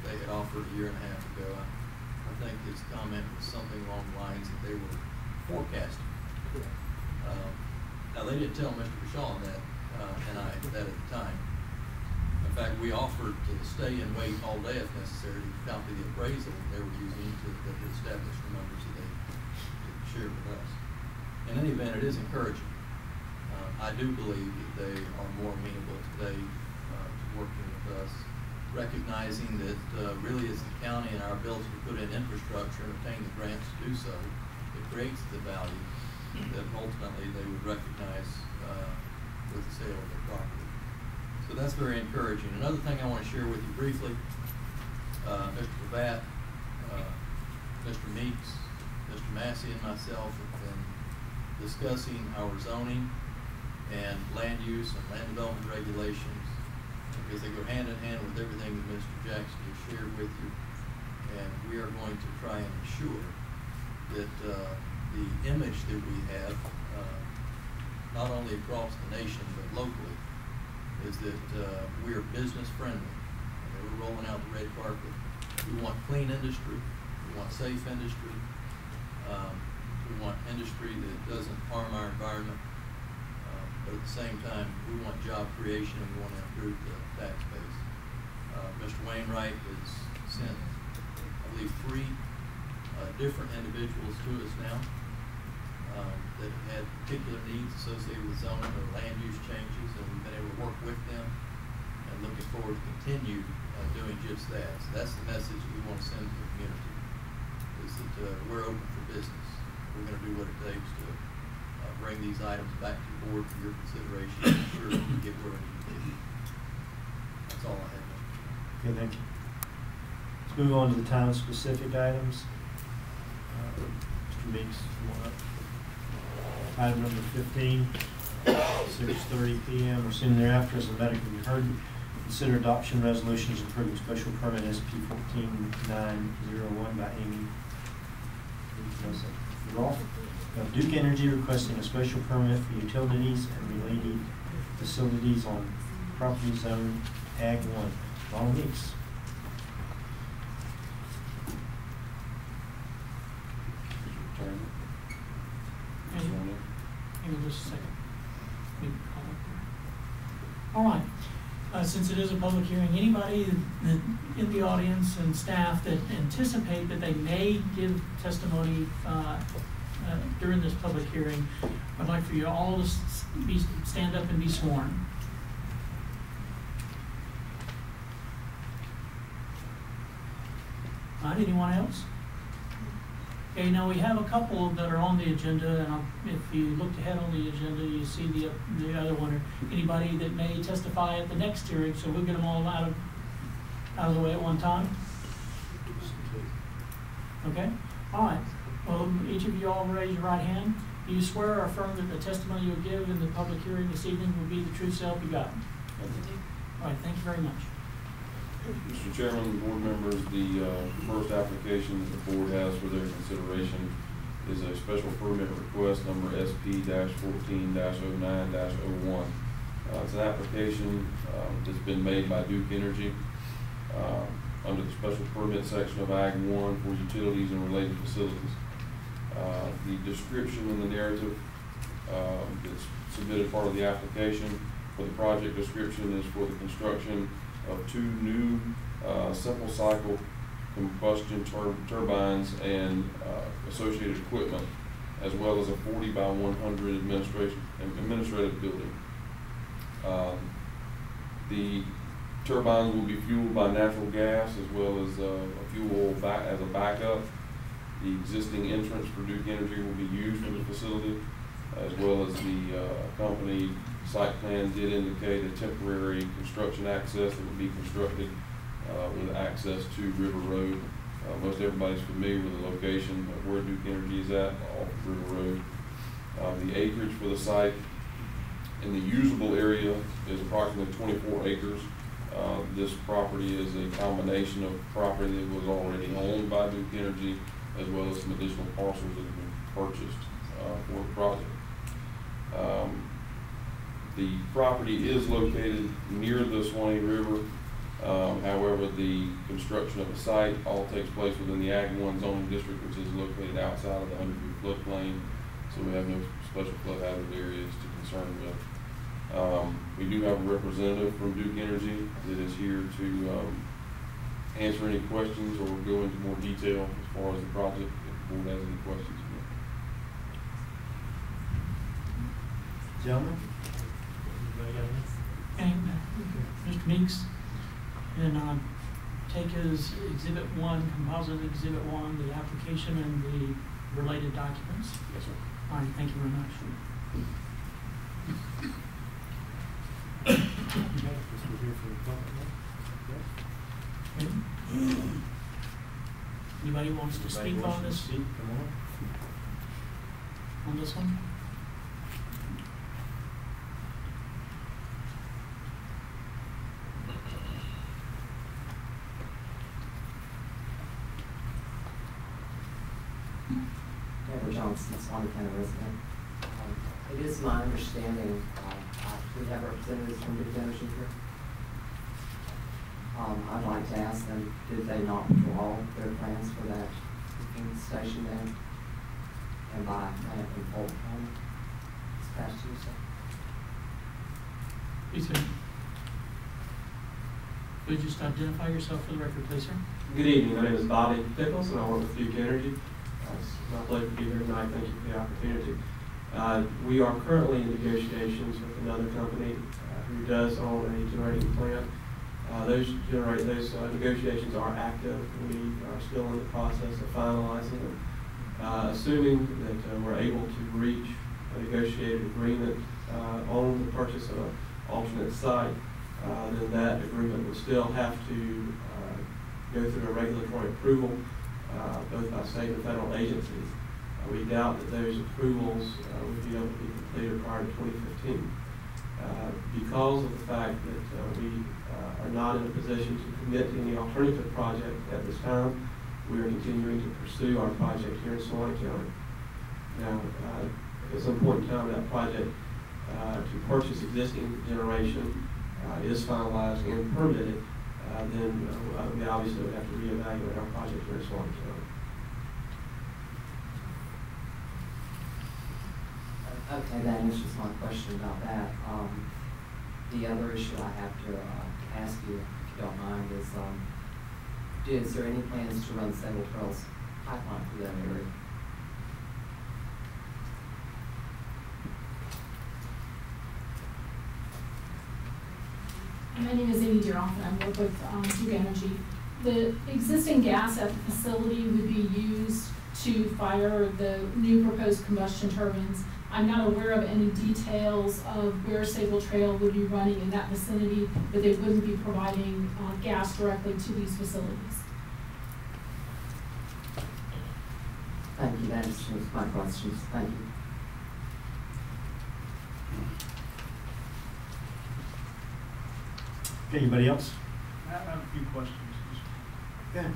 S6: they had offered a year and a half ago. I think his comment was something along the lines that they were forecasting. Now, they didn't tell Mr. Shaw that, and I that at the time. In fact, we offered to stay and wait all day if necessary to copy the appraisal they were using to establish the numbers that they shared with us. In any event, it is encouraging. I do believe that they are more amenable today to working with us, recognizing that really it's the county and our ability to put in infrastructure and obtain the grants to do so that creates the value that ultimately they would recognize with the sale of their property. So that's very encouraging. Another thing I want to share with you briefly, Mr. Pravat, Mr. Meeks, Mr. Massey, and myself have been discussing our zoning and land use and land development regulations, because they go hand in hand with everything that Mr. Jackson has shared with you. And we are going to try and ensure that the image that we have, not only across the nation but locally, is that we are business friendly. We're rolling out the red carpet. We want clean industry. We want safe industry. We want industry that doesn't harm our environment. But at the same time, we want job creation and we want to improve the tax base. Mr. Wainwright has sent, I believe, 3 different individuals to us now that have had particular needs associated with zoning or land use changes, and we've been able to work with them and looking forward to continue doing just that. So that's the message that we want to send to the community, is that we're open for business. We're going to do what it takes to bring these items back to the board for your consideration and ensure that we get where we need to be. That's all I have.
S1: Okay, thank you. Let's move on to the town-specific items. Mr. Meeks, you want up? Item number 15, 6:30 p.m. or soon thereafter, as the medically be heard. Consider adoption resolutions approving special permit SP 14901 by Amy Rolfe of Duke Energy requesting a special permit for utilities and related facilities on property zone Ag 1. Ronald Meeks.
S11: Hang on just a second. Let me call up there. All right. Since it is a public hearing, anybody that in the audience and staff that anticipate that they may give testimony during this public hearing, I'd like for you all to stand up and be sworn. All right, anyone else? Okay, now we have a couple that are on the agenda, and if you looked ahead on the agenda, you see the other one, or anybody that may testify at the next hearing, so we'll get them all out of the way at one time. Okay? All right. Well, each of you all raise your right hand. Do you swear or affirm that the testimony you'll give in the public hearing this evening will be the true self you got? All right, thank you very much.
S13: Mr. Chairman, board members, the first application that the board has for their consideration is a special permit request number SP-14-09-01. It's an application that's been made by Duke Energy under the special permit section of Ag 1 for utilities and related facilities. The description in the narrative that's submitted part of the application for the project description is for the construction of 2 new simple cycle combustion turbines and associated equipment, as well as a 40 by 100 administrative building. The turbines will be fueled by natural gas as well as a fuel oil as a backup. The existing entrance for Duke Energy will be used for the facility, as well as the company site plan did indicate a temporary construction access that would be constructed with access to River Road. Most everybody's familiar with the location of where Duke Energy is at, off of River Road. The acreage for the site in the usable area is approximately 24 acres. This property is a combination of property that was already owned by Duke Energy, as well as some additional parcels that have been purchased for the project. The property is located near the Suwannee River. However, the construction of the site all takes place within the Ag 1 zoning district, which is located outside of the 100-year floodplain. So we have no special flood hazard areas to concern with. We do have a representative from Duke Energy that is here to answer any questions or go into more detail as far as the project, if the board has any questions.
S1: Gentlemen?
S11: And Mr. Meeks, and take as Exhibit 1, composite Exhibit 1, the application and the related documents.
S13: Yes, sir.
S11: All right, thank you very much. Anybody wants to speak on this?
S1: Come on.
S11: On this one?
S14: Deborah Johnson, Suwannee County resident. It is my understanding, we have representatives from Duke Energy here. I'd like to ask them, did they not draw their plans for that station then? And by Plant and Polk County this past Tuesday?
S11: Please, sir. Could you just identify yourself for the record, please, sir?
S15: Good evening. My name is Bobby Pickles, and I work with Duke Energy. It's my pleasure to be here tonight. Thank you for the opportunity. We are currently in negotiations with another company who does own a generating plant. Those negotiations are active. We are still in the process of finalizing them. Assuming that we're able to reach a negotiated agreement on the purchase of an alternate site, then that agreement will still have to go through a regulatory approval, both by state and federal agencies. We doubt that those approvals would be able to be completed prior to 2015. Because of the fact that we are not in a position to commit to any alternative project at this time, we are continuing to pursue our project here in Suwannee County. Now, at some point in time, that project to purchase existing generation is finalized and permitted, then we obviously would have to reevaluate our project here in Suwannee County.
S14: Okay, that answers my question about that. The other issue I have to ask you, if you don't mind, is there any plans to run Single Trails pipeline through that area?
S16: My name is Amy Deeroff, and I work with Duke Energy. The existing gas at the facility would be used to fire the new proposed combustion turbines. I'm not aware of any details of where Sable Trail would be running in that vicinity, but they wouldn't be providing gas directly to these facilities.
S14: Thank you. That answers my questions. Thank you.
S1: Okay, anybody else?
S12: I have a few questions.
S1: Yeah.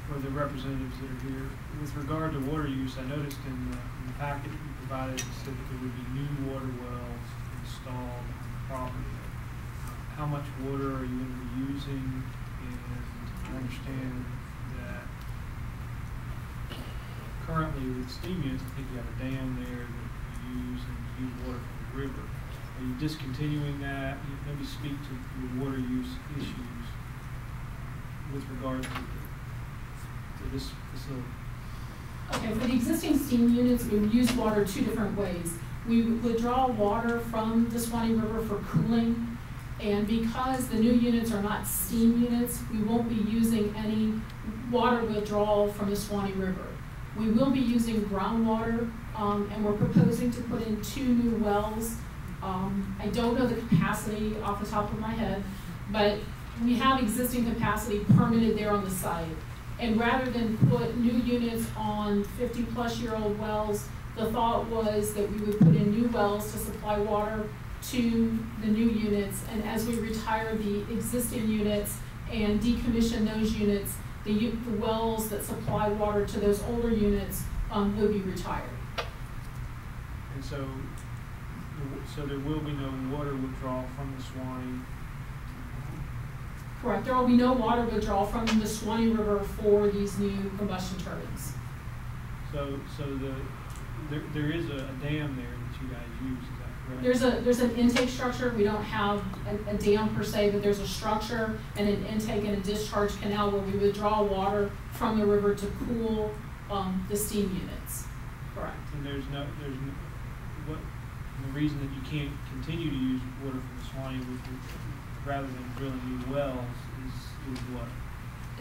S12: for the representatives that are here. With regard to water use, I noticed in the packet that you provided, it said that there would be new water wells installed on the property. How much water are you going to be using? And I understand that currently with steam units, I think you have a dam there that you use and use water from the river. Are you discontinuing that? Maybe speak to your water use issues with regard to this facility.
S16: Okay, for the existing steam units, we use water two different ways. We withdraw water from the Suwannee River for cooling, and because the new units are not steam units, we won't be using any water withdrawal from the Suwannee River. We will be using groundwater, and we're proposing to put in 2 new wells. I don't know the capacity off the top of my head, but we have existing capacity permitted there on the site. And rather than put new units on 50-plus-year-old wells, the thought was that we would put in new wells to supply water to the new units. And as we retire the existing units and decommission those units, the wells that supply water to those older units would be retired.
S12: And so there will be no water withdrawal from the Suwannee.
S16: Correct. There will be no water withdrawal from the Suwannee River for these new combustion turbines.
S12: So there is a dam there that you guys use, is that correct?
S16: There's an intake structure. We don't have a dam per se, but there's a structure and an intake and a discharge canal where we withdraw water from the river to cool the steam units. Correct.
S12: And what the reason that you can't continue to use water from the Suwannee rather than drilling new wells is what?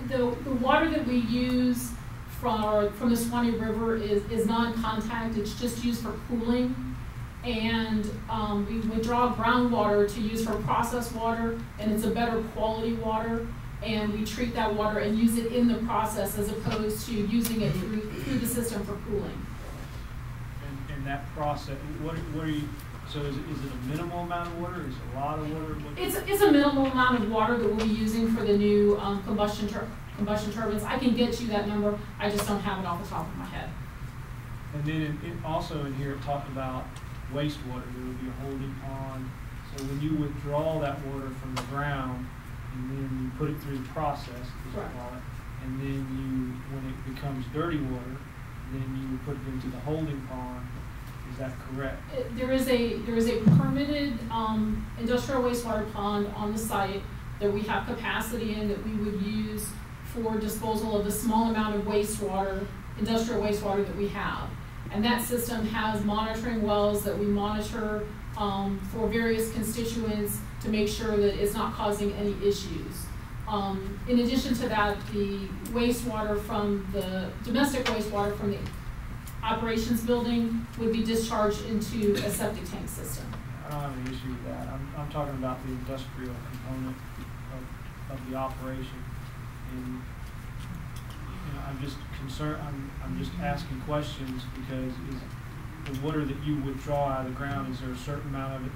S16: The water that we use from the Suwannee River is non-contact. It's just used for cooling. And we withdraw groundwater to use for processed water, and it's a better quality water. And we treat that water and use it in the process as opposed to using it through the system for cooling.
S12: And that process, what are you? So is it a minimal amount of water? Is it a lot of water?
S16: It's a minimal amount of water that we'll be using for the new combustion turbines. I can get you that number. I just don't have it off the top of my head.
S12: And then also in here it talked about wastewater. There would be a holding pond. So when you withdraw that water from the ground and then you put it through the process, as you call it, and then when it becomes dirty water, then you would put it into the holding pond. Is that correct?
S16: There is a permitted industrial wastewater pond on the site that we have capacity in that we would use for disposal of the small amount of wastewater, industrial wastewater that we have. And that system has monitoring wells that we monitor for various constituents to make sure that it's not causing any issues. In addition to that, the wastewater from the domestic wastewater from the operations building would be discharged into a septic tank system.
S12: I don't have an issue with that. I'm talking about the industrial component of the operation. And I'm just concerned, I'm just asking questions because is the water that you withdraw out of the ground, is there a certain amount of it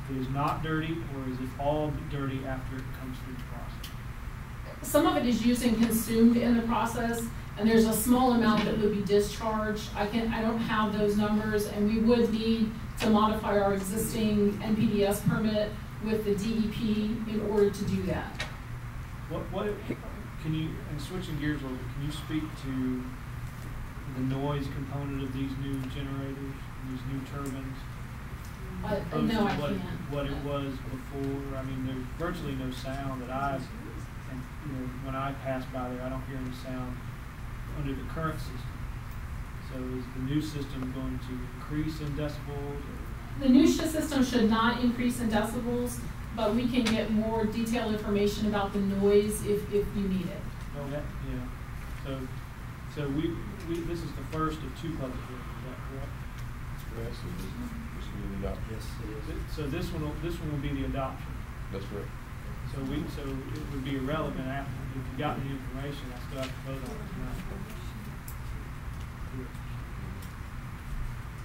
S12: that is not dirty, or is it all dirty after it comes through the process?
S16: Some of it is used and consumed in the process, and there's a small amount that would be discharged. I don't have those numbers, and we would need to modify our existing NPDES permit with the DEP in order to do that.
S12: Can you, and switching gears a little bit, can you speak to the noise component of these new generators, these new turbines?
S16: No, I can't.
S12: What it was before? I mean, there's virtually no sound that when I pass by there, I don't hear any sound under the current system. So is the new system going to increase in decibels?
S16: The new system should not increase in decibels, but we can get more detailed information about the noise if you need it.
S12: Oh, yeah. So this is the first of 2 public hearings. Is that correct?
S13: That's correct. So this will be the adoption.
S1: Yes, it is.
S12: So this one will be the adoption.
S13: That's correct.
S12: So it would be irrelevant after if you got the information. I still have to vote on it tonight.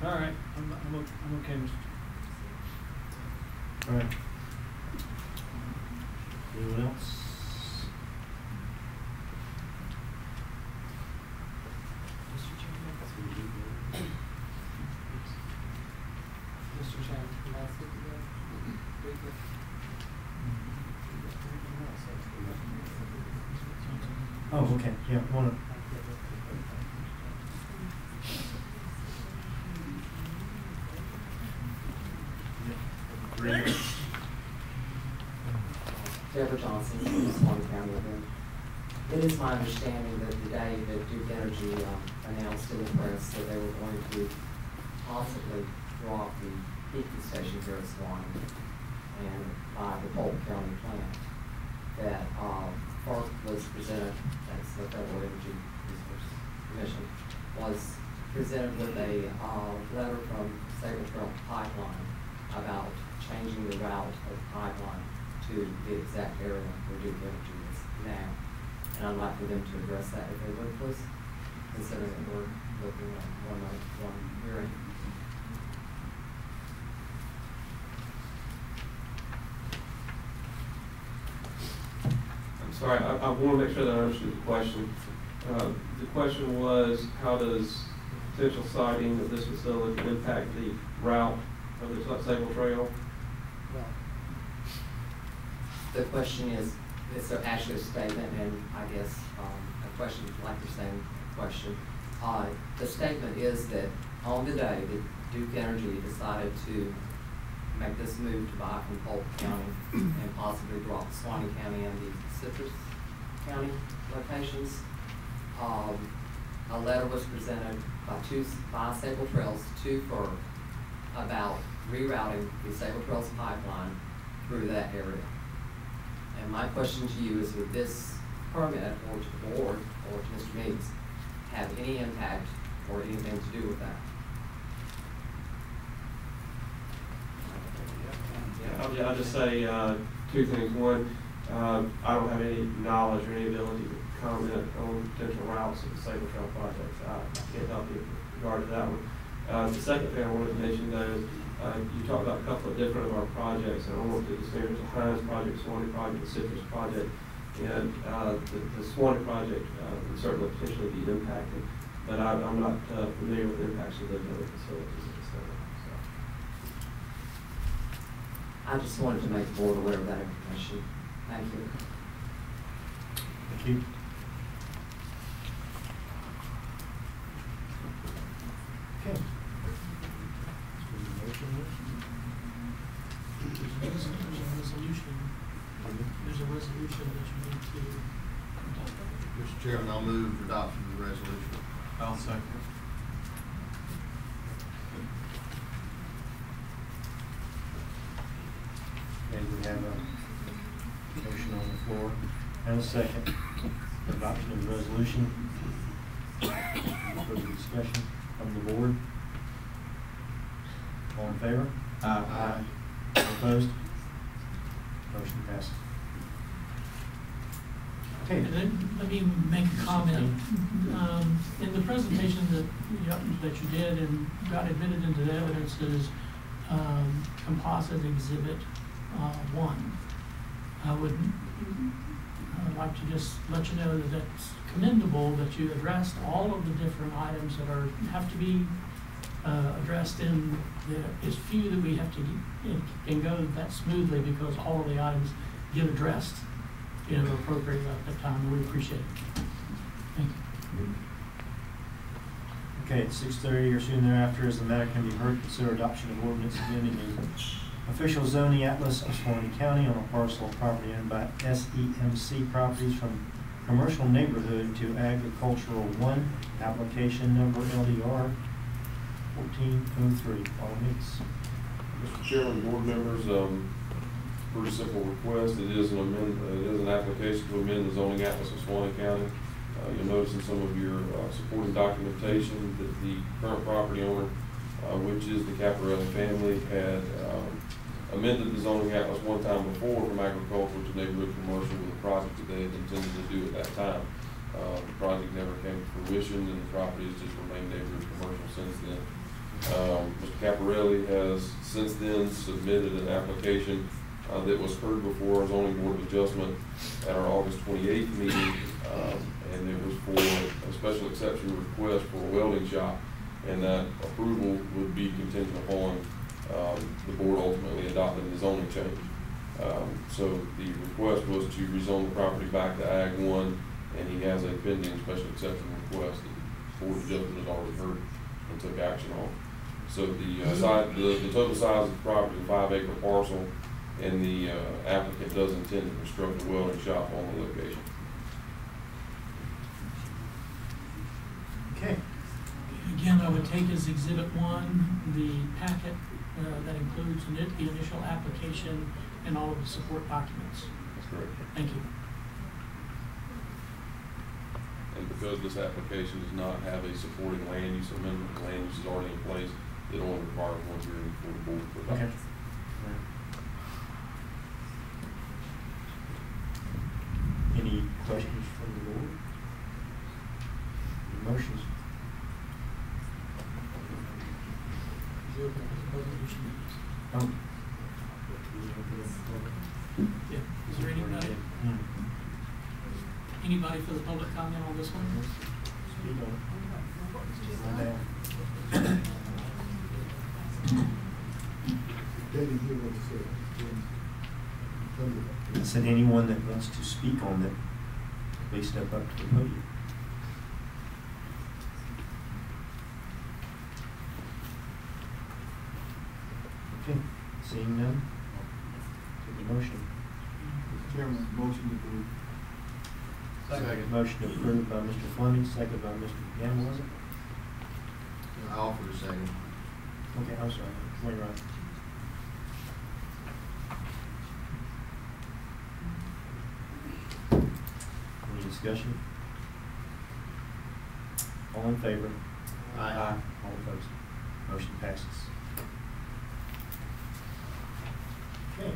S12: All right, I'm okay, Mr.
S1: All right. Anyone else? Oh, okay, yeah,
S14: Deborah Johnson, from Suwannee County. It is my understanding that today that Duke Energy announced in the press that they were going to possibly drop the peaking station here at Suwannee and by the Polk County plant. That FERC was presented, that's the Federal Energy Resources Commission, was presented with a letter from Sable Trail Pipeline about changing the route of the pipeline to the exact area where Duke Energy is now. And I'd like for them to address that if they would, please, considering that we're looking at one hearing.
S15: I'm sorry, I want to make sure that I understood the question. The question was, how does potential siting of this facility impact the route of the Sable Trail?
S14: Well, the question is there actually a statement, and I guess a question, like you're saying, a question. The statement is that on the day that Duke Energy decided to make this move to buy from Polk County and possibly drop Suwannee County and the Citrus County locations, a letter was presented by Sable Trails to FERC about rerouting the Sable Trails pipeline through that area. And my question to you is, would this permit, or to the board, or to Mr. Meeks, have any impact or anything to do with that?
S15: Yeah, I'll just say two things. One, I don't have any knowledge or any ability to comment on potential routes of the Sable Trail projects. I can't help you with regard to that one. The second thing I wanted to mention, though, is you talked about a couple of different of our projects, and I want to distinguish the Hines project, Suwannee project, the Citrus project, and the Suwannee project would certainly potentially be impacted, but I'm not familiar with the impacts of those other facilities at this time.
S14: I just wanted to make the board aware of that information. Thank you.
S1: Thank you. Okay.
S11: There's a resolution that you need to adopt.
S4: Mr. Chairman, I'll move for adoption of the resolution.
S6: I'll second.
S1: Okay, we have a motion on the floor and a second for adoption of the resolution. Any further discussion from the board? All in favor? Aye. All opposed? Motion passes. Okay.
S11: And then let me make a comment. In the presentation that you did and got admitted into the evidence is composite exhibit 1. I would like to just let you know that that's commendable that you addressed all of the different items that have to be addressed in as few that we have to and go that smoothly, because all of the items get addressed appropriately at that time. We appreciate it. Thank you.
S1: Okay, at 6:30 or soon thereafter, as the matter can be heard, consider adoption of ordinance amending the official zoning atlas of Suwannee County on a parcel of property owned by SEMC Properties from commercial neighborhood to agricultural 1, application number LDR 1403. All meets.
S13: Mr. Chairman, board members, pretty simple request. It is an application to amend the zoning atlas of Suwannee County. You'll notice in some of your supporting documentation that the current property owner, which is the Caparelli family, had amended the zoning atlas one time before from agricultural to neighborhood commercial with a project that they had intended to do at that time. The project never came to fruition, and the property has just remained neighborhood commercial since then. Mr. Caparelli has since then submitted an application that was heard before our zoning board of adjustment at our August 28th meeting, and it was for a special exception request for a welding shop, and that approval would be contingent upon the board ultimately adopting the zoning change. So the request was to rezone the property back to Ag 1 and he has a pending special exception request that the Board of Adjustment has already heard and took action on. So the total size of the property is a 5-acre parcel, and the applicant does intend to construct a welding shop on the location.
S1: Okay.
S11: Again, I would take as Exhibit 1 the packet that includes the initial application and all of the support documents.
S13: That's correct.
S11: Thank you.
S13: And because this application does not have a supporting land use amendment, the land use is already in place, it only requires one hearing before the board for that.
S1: Okay. Any questions from the board? Any motions? Oh.
S11: Yeah. Is there anybody? Anybody for the public comment on this one?
S1: I said anyone that wants to speak on it, please step up to the podium. Okay, seeing none, take a motion.
S12: Chairman, motion approved.
S4: Second.
S1: Motion approved by Mr. Fleming, second by Mr. Gamble, was it?
S4: I offered a second.
S1: Okay, I'm sorry, Wainwright. Any discussion? All in favor?
S4: Aye.
S1: All opposed? Motion passes. Okay.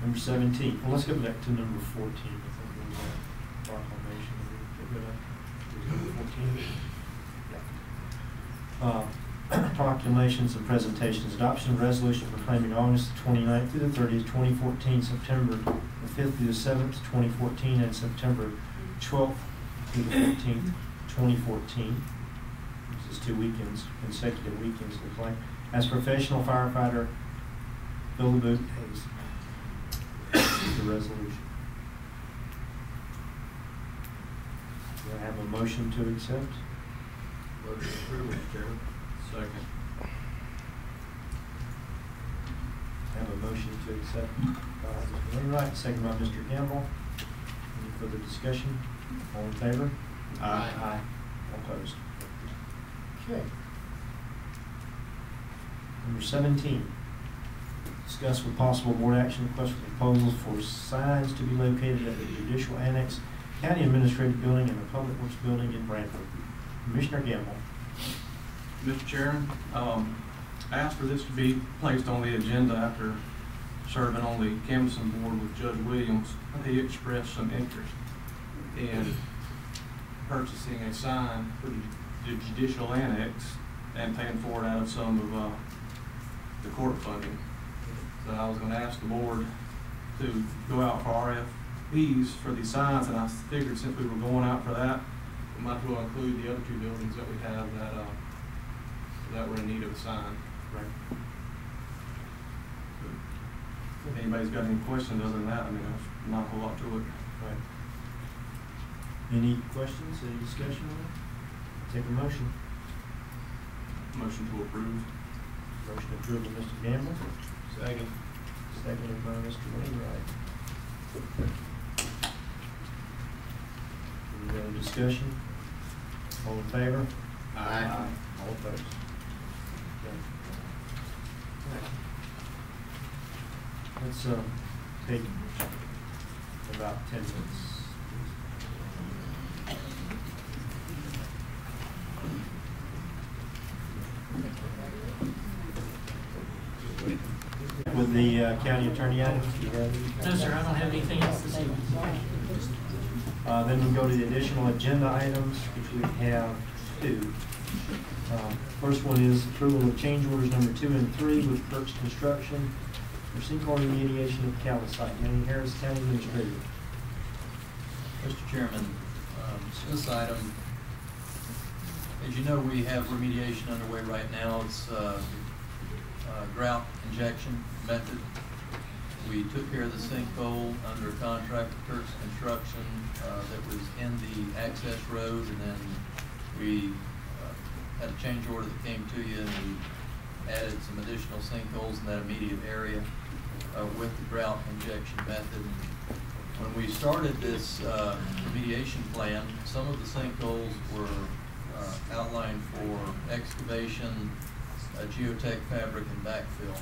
S1: Number 17. Well, let's go back to number 14. I think there was a proclamation. Number 14. Yeah. Proclamations and presentations. Adoption of resolution proclaiming August 29th through the 30th, 2014, September the 5th through the 7th, 2014, and September 12th through the 14th, 2014. This is 2 weekends, consecutive weekends, looks like. As professional firefighter, Bill the Boot Hayes. The resolution. Do I have a motion to accept?
S4: Motion approved, Mr. Chairman.
S6: Second.
S1: Have a motion to accept by Mr. Wainwright, second by Mr. Gamble. Any further discussion? All in favor?
S4: Aye.
S1: Aye. All opposed? Okay. Number 17. Discuss with possible board action request for proposals for signs to be located at the Judicial Annex, County Administrative Building, and the Public Works Building in Branford. Commissioner Gamble.
S2: Mr. Chairman, I asked for this to be placed on the agenda after serving on the canvassing board with Judge Williams. He expressed some interest in purchasing a sign for the Judicial Annex and paying for it out of some of the court funding. So I was going to ask the board to go out for RFPs for these signs, and I figured since we were going out for that, we might as well include the other 2 buildings that we have that were in need of a sign.
S1: Right.
S2: If anybody's got any questions other than that, I mean, there's not a whole lot to it.
S1: Right. Any questions, any discussion on it? Take a motion.
S2: Motion to approve.
S1: Motion approved by Mr. Gamble.
S4: Second.
S1: Seconded by Mr. Wainwright. Any other discussion? All in favor?
S4: Aye.
S1: All opposed? Okay. Let's take about 10 minutes. With the county attorney items, do you have any?
S11: No, sir, I don't have anything else this evening.
S1: Then we go to the additional agenda items, which we have 2. First one is approval of change orders number 2 and 3 with Perks Construction for sinkhole remediation of Cali site. Manny Harris, County Administrator.
S6: Mr. Chairman, this item, as you know, we have remediation underway right now. It's grout injection method. We took care of the sinkhole under contract with Turks Construction that was in the access road, and then we had a change order that came to you, and we added some additional sinkholes in that immediate area with the grout injection method. When we started this remediation plan, some of the sinkholes were outlined for excavation, geotech fabric, and backfill.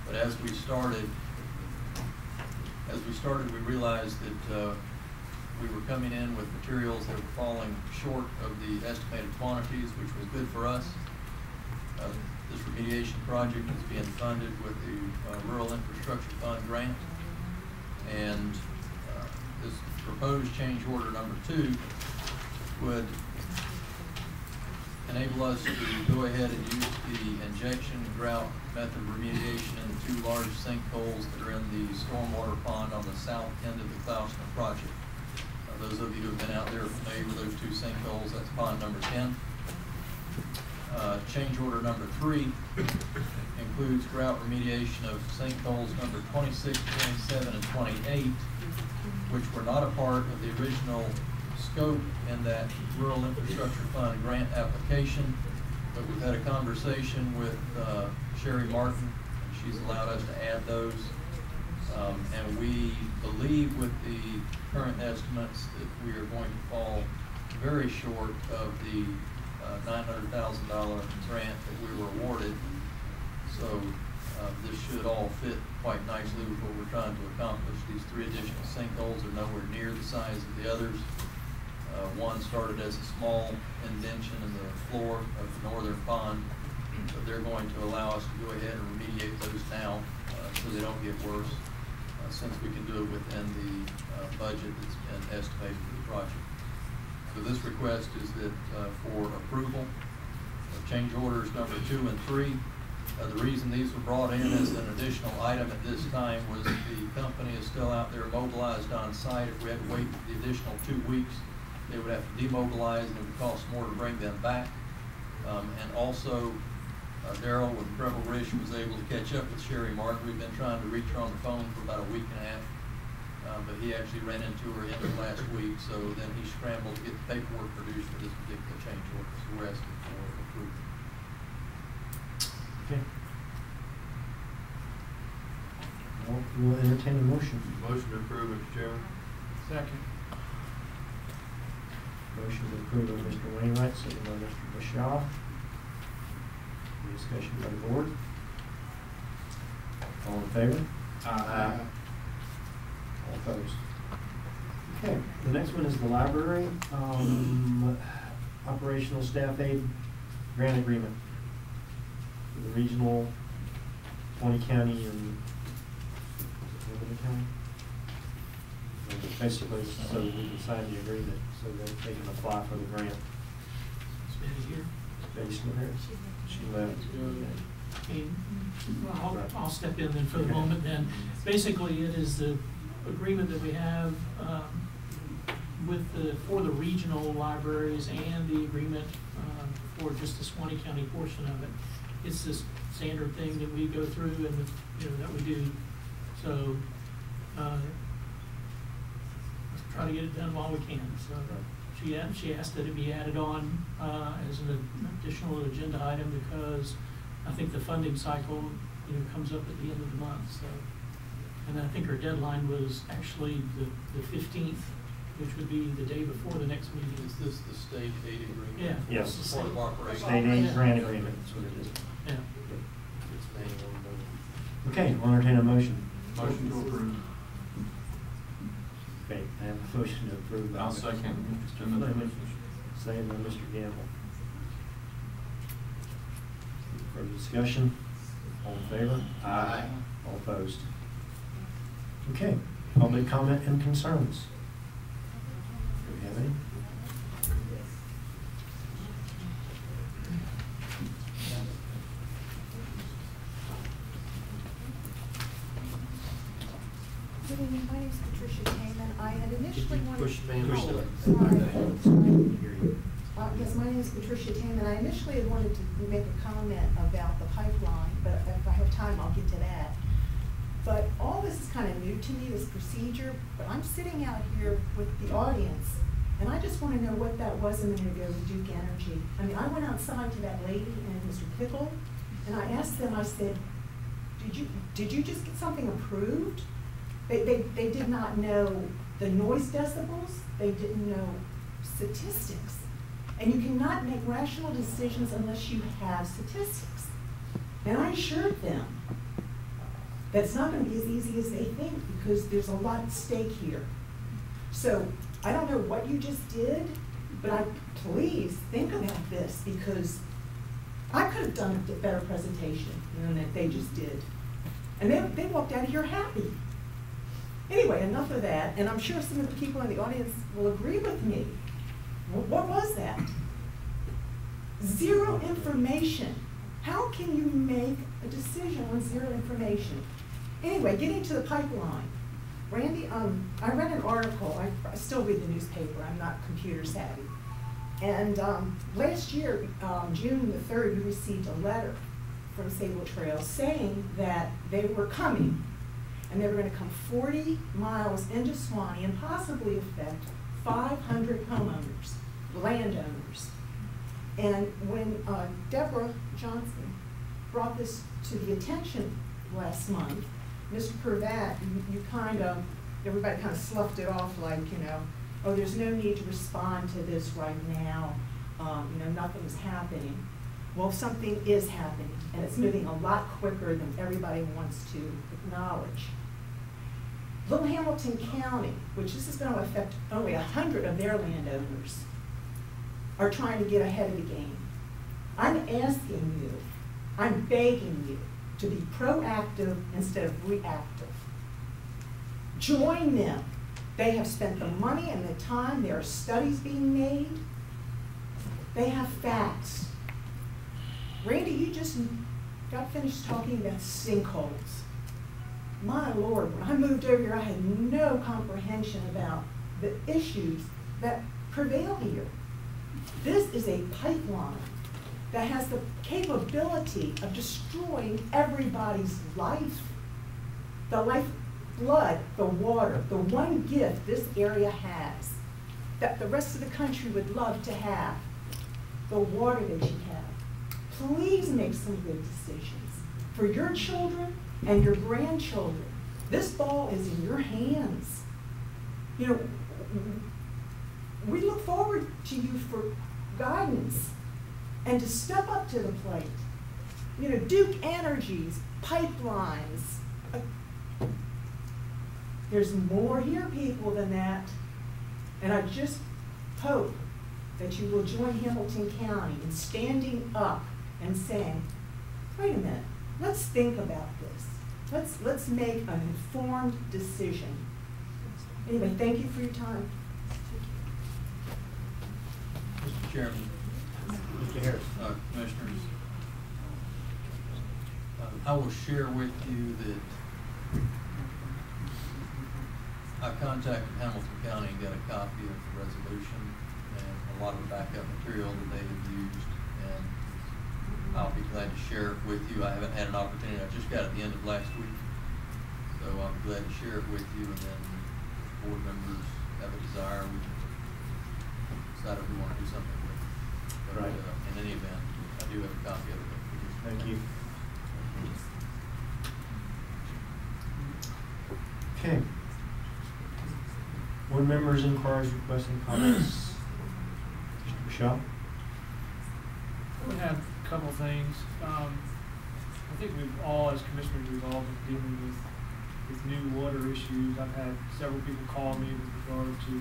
S6: But as we started, we realized that we were coming in with materials that were falling short of the estimated quantities, which was good for us. This remediation project is being funded with the Rural Infrastructure Fund grant, and this proposed change order number 2 would enable us to go ahead and use the injection grout method remediation in the 2 large sinkholes that are in the stormwater pond on the south end of the Klausner project. Those of you who have been out there are familiar with those 2 sinkholes. That's pond number 10. Change order number 3 includes grout remediation of sinkholes number 26, 27, and 28, which were not a part of the original scope in that Rural Infrastructure Fund grant application, but we've had a conversation with Sherry Martin, and she's allowed us to add those. And we believe with the current estimates that we are going to fall very short of the $900,000 grant that we were awarded. So this should all fit quite nicely with what we're trying to accomplish. These 3 additional sinkholes are nowhere near the size of the others. One started as a small indention in the floor of the northern pond, but they're going to allow us to go ahead and remediate those now so they don't get worse, since we can do it within the budget that's been estimated for the project. So this request is that for approval of change orders number 2 and 3. The reason these were brought in as an additional item at this time was the company is still out there mobilized on site. If we had to wait the additional 2 weeks, they would have to demobilize, and it would cost more to bring them back. And also, Daryl with Preble Rish was able to catch up with Sherry Martin. We've been trying to reach her on the phone for about a week and a half, but he actually ran into her end of last week, so then he scrambled to get the paperwork produced for this particular change order. So we're asking for approval.
S1: Okay. Well, we'll entertain a motion.
S4: Motion to approve, Mr. Chairman.
S12: Second.
S1: Motion to approve by Mr. Wainwright, second by Mr. Bashaw. Any discussion by the board? All in favor? Aye. All opposed? Okay, the next one is the library, operational staff aid grant agreement for the regional 20 county and county. Basically, so we can sign the agreement so that they can apply for the grant.
S11: Is Betty here?
S1: Betty's still here? She left.
S11: Okay. Well, I'll step in then for the moment then. Basically, it is the agreement that we have for the regional libraries and the agreement for just the Suwannee County portion of it. It's this standard thing that we go through and that we do. So let's try to get it done while we can. So she asked that it be added on as an additional agenda item because I think the funding cycle comes up at the end of the month. So, and I think her deadline was actually the 15th, which would be the day before the next meeting.
S6: Is this the state aid agreement?
S11: Yeah.
S1: Yes.
S6: Support of operation.
S1: State aid grant agreement. That's what it is.
S11: Yeah.
S1: Okay, we'll entertain a motion.
S3: Motion to approve.
S1: Okay, I have a motion to approve.
S3: I'll second.
S1: Second by Mr. Gamble. Further discussion? All in favor?
S3: Aye.
S1: All opposed? Okay, public comment and concerns. Do we have any?
S17: Good evening, my name is Patricia Kamen. I had initially wanted
S1: Push the button.
S17: Sorry.
S1: Hear you.
S18: Yes, my name is Patricia Taman. I initially had wanted to make a comment about the pipeline, but if I have time, I'll get to that. But all this is kind of new to me, this procedure, but I'm sitting out here with the audience, and I just want to know what that was a minute ago with Duke Energy. I mean, I went outside to that lady and Mr. Pickle, and I asked them, I said, did you just get something approved? They did not know the noise decibels, they didn't know statistics. And you cannot make rational decisions unless you have statistics. And I assured them that it's not going to be as easy as they think because there's a lot at stake here. So I don't know what you just did, but please think about this because I could have done a better presentation than that they just did. And they walked out of here happy. Anyway, enough of that, and I'm sure some of the people in the audience will agree with me. What was that? Zero information. How can you make a decision on zero information? Anyway, getting to the pipeline. Randy, I read an article, I still read the newspaper, I'm not computer savvy. And last year, June the 3rd, we received a letter from Sable Trail saying that they were coming and they were going to come 40 miles into Suwannee and possibly affect 500 homeowners, landowners. And when Deborah Johnson brought this to the attention last month, Mr. Purvat, everybody kind of sloughed it off like, oh, there's no need to respond to this right now. Nothing's happening. Well, something is happening, and it's moving a lot quicker than everybody wants to acknowledge. Little Hamilton County, which this is going to affect only 100 of their landowners, are trying to get ahead of the game. I'm asking you, I'm begging you to be proactive instead of reactive. Join them. They have spent the money and the time. There are studies being made. They have facts. Randy, you just got finished talking about sinkholes. My Lord, when I moved over here, I had no comprehension about the issues that prevail here. This is a pipeline that has the capability of destroying everybody's life. The lifeblood, the water, the one gift this area has that the rest of the country would love to have, the water that you have. Please make some good decisions for your children and your grandchildren. This ball is in your hands. We look forward to you for guidance and to step up to the plate. Duke Energy's pipelines. There's more here, people, than that. And I just hope that you will join Hamilton County in standing up and saying, wait a minute, let's think about this. Let's make an informed decision. Anyway, thank you for your time.
S6: Mr. Chairman,
S1: Mr. Harris.
S6: Commissioners, I will share with you that I contacted Hamilton County and got a copy of the resolution and a lot of the backup material that they have used, and I'll be glad to share it with you. I haven't had an opportunity. I just got it at the end of last week, so I'm glad to share it with you, and then if board members have a desire, we can decide if we want to do something with it. But in any event, I do have a copy of it.
S1: Thank you. Okay. Board members, inquiries, requesting comments. Mr. Bishop?
S12: We have a couple of things. I think we've all, as commissioners, we've all been dealing with new water issues. I've had several people call me with regard to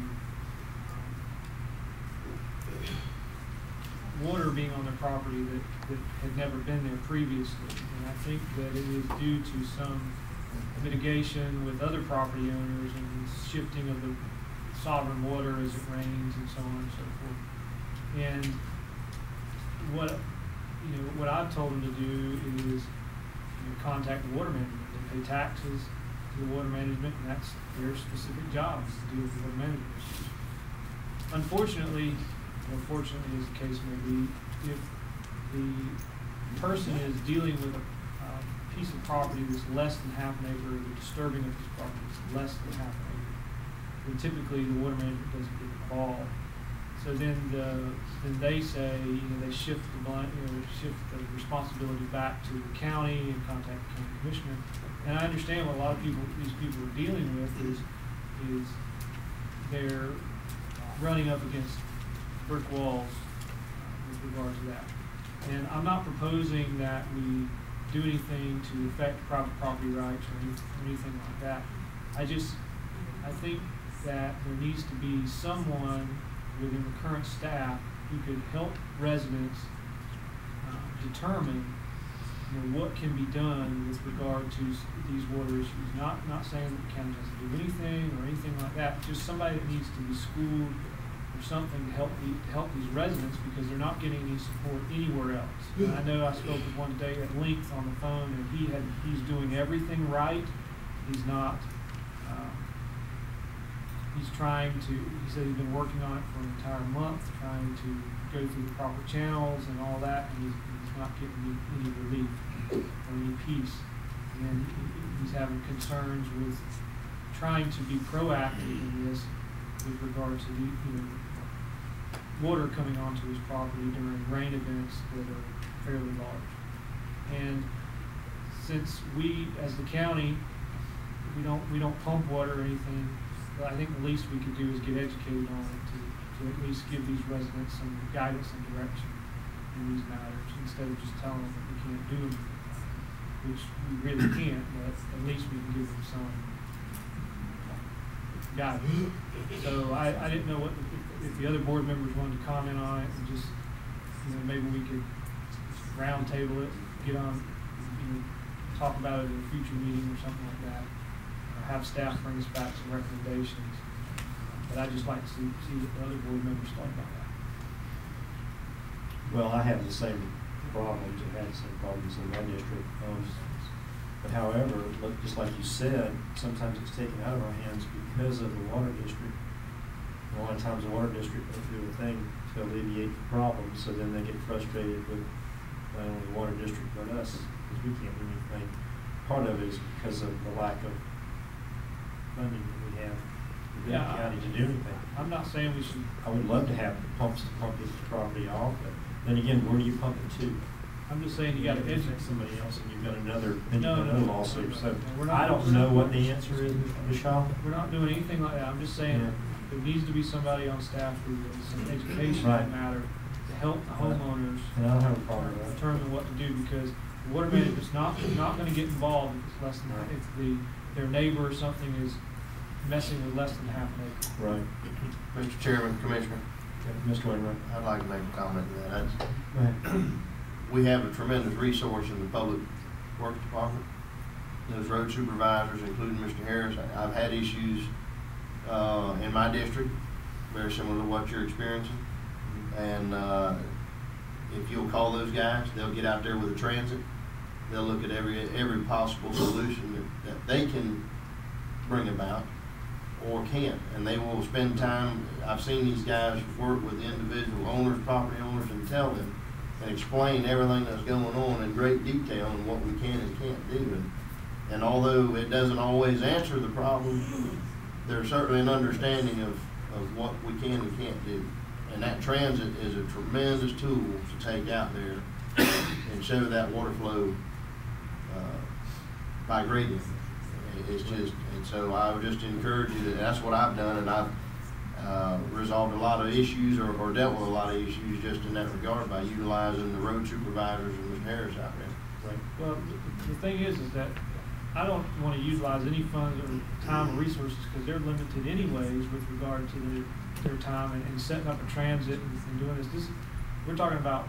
S12: water being on their property that had never been there previously. And I think that it is due to some mitigation with other property owners and shifting of the sovereign water as it rains and so on and so forth. And what I've told them to do is contact the water management. They pay taxes to the water management, and that's their specific job, is to deal with water management issues. Unfortunately, unfortunately, as the case may be, if the person is dealing with a piece of property that's less than half an acre, or the disturbing of this property is less than half an acre, then typically the water management doesn't get involved. So then they say, they shift shift the responsibility back to the county and contact the county commissioner. And I understand what a lot of these people are dealing with is they're running up against brick walls with regard to that. And I'm not proposing that we do anything to affect private property rights or anything like that. I think that there needs to be someone within the current staff who could help residents determine what can be done with regard to these water issues. Not saying that the county doesn't do anything or anything like that, just somebody that needs to be schooled or something to help these residents, because they're not getting any support anywhere else. And I know I spoke with one today at length on the phone, and he's doing everything right. He's not. He's trying to. He said he's been working on it for an entire month, trying to go through the proper channels and all that, and he's not getting any relief or any peace. And he's having concerns with trying to be proactive in this with regard to the water coming onto his property during rain events that are fairly large. And since we, as the county, we don't pump water or anything, but I think the least we could do is get educated on it to at least give these residents some guidance and direction in these matters, instead of just telling them that we can't do anything, which we really can't, but at least we can give them some guidance. So I didn't know if the other board members wanted to comment on it, and just, maybe we could round table it, get on, talk about it in a future meeting or something like that, or have staff bring us back some recommendations. But I'd just like to see what the other board members thought about that.
S1: Well, I have the same problems, and had the same problems in my district. But however, just like you said, sometimes it's taken out of our hands because of the water district. A lot of times the water district won't do a thing to alleviate the problem, so then they get frustrated with not only the water district but us, because we can't do anything. Part of it is because of the lack of funding that we have within the county to do anything.
S12: I'm not saying we should.
S1: I would love to have pumps to pump this property off, but then again, where do you pump it to?
S12: I'm just saying you got to educate
S1: somebody else, and you've got another lawsuit. So
S12: we're
S1: I don't know what the answer is, Michelle.
S12: We're not doing anything like that. I'm just saying there needs to be somebody on staff who has some education in the matter to help the homeowners
S1: and I don't have a problem with that.
S12: determine what to do, because the water management's not going to get involved if it's less than if their neighbor or something is messing with less than half an acre.
S1: Right.
S4: Mr. Chairman, Commissioner.
S1: Mr. Wainwright.
S4: I'd like to make a comment to that. We have a tremendous resource in the Public Works Department. Those road supervisors, including Mr. Harris, I've had issues in my district, very similar to what you're experiencing. And if you'll call those guys, they'll get out there with a transit. They'll look at every possible solution that they can bring about or can't. And they will spend time. I've seen these guys work with individual owners, property owners, and tell them and explain everything that's going on in great detail and what we can and can't do. And although it doesn't always answer the problem, there's certainly an understanding of what we can and can't do. And that transit is a tremendous tool to take out there and show that water flow by gradient. It's just, and so I would just encourage you that that's what I've done, and I've resolved a lot of issues or dealt with a lot of issues just in that regard by utilizing the road supervisors and Mr. Harris out there.
S12: Right. Well, the thing is that I don't want to utilize any funds or time or resources, because they're limited anyways with regard to their time and setting up a transit and doing this. We're talking about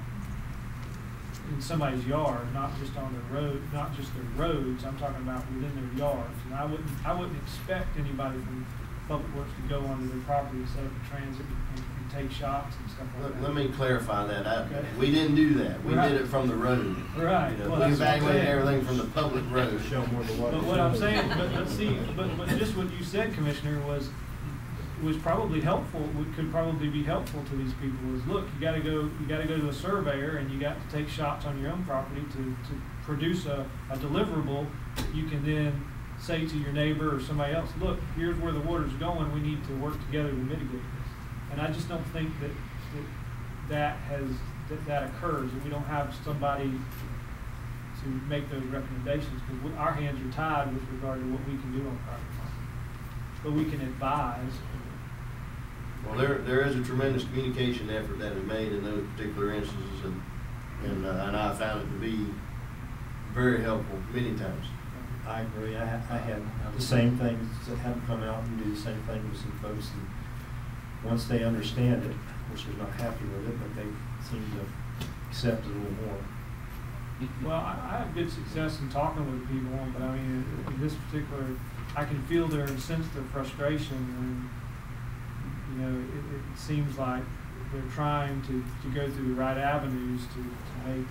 S12: in somebody's yard, not just on their road, not just their roads. I'm talking about within their yards. And I wouldn't expect anybody from Public Works to go onto their property and set up a transit and take shots and stuff like that.
S4: Let me clarify that. We didn't do that. We did it from the road.
S12: Right.
S4: Well, we evaluated everything from the public road.
S1: Show more the water.
S12: But what I'm saying, but just what you said, Commissioner, was was probably helpful, could probably be helpful to these people is, look, you gotta go to a surveyor and you got to take shots on your own property to produce a deliverable that you can then say to your neighbor or somebody else, look, here's where the water's going, we need to work together to mitigate this. And I just don't think that occurs, and we don't have somebody to make those recommendations, because our hands are tied with regard to what we can do on private property. But we can advise.
S4: Well, there is a tremendous communication effort that is made in those particular instances, and I found it to be very helpful many times.
S1: I agree. I had the same things, have them come out and do the same thing with some folks, and once they understand it, of course they're not happy with it, but they seem to accept it a little more.
S12: Well, I have good success in talking with people, but I mean, in this particular, I can feel their and sense their frustration, and you know, it seems like they're trying to go through the right avenues to make,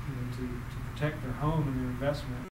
S12: you know, to protect their home and their investment.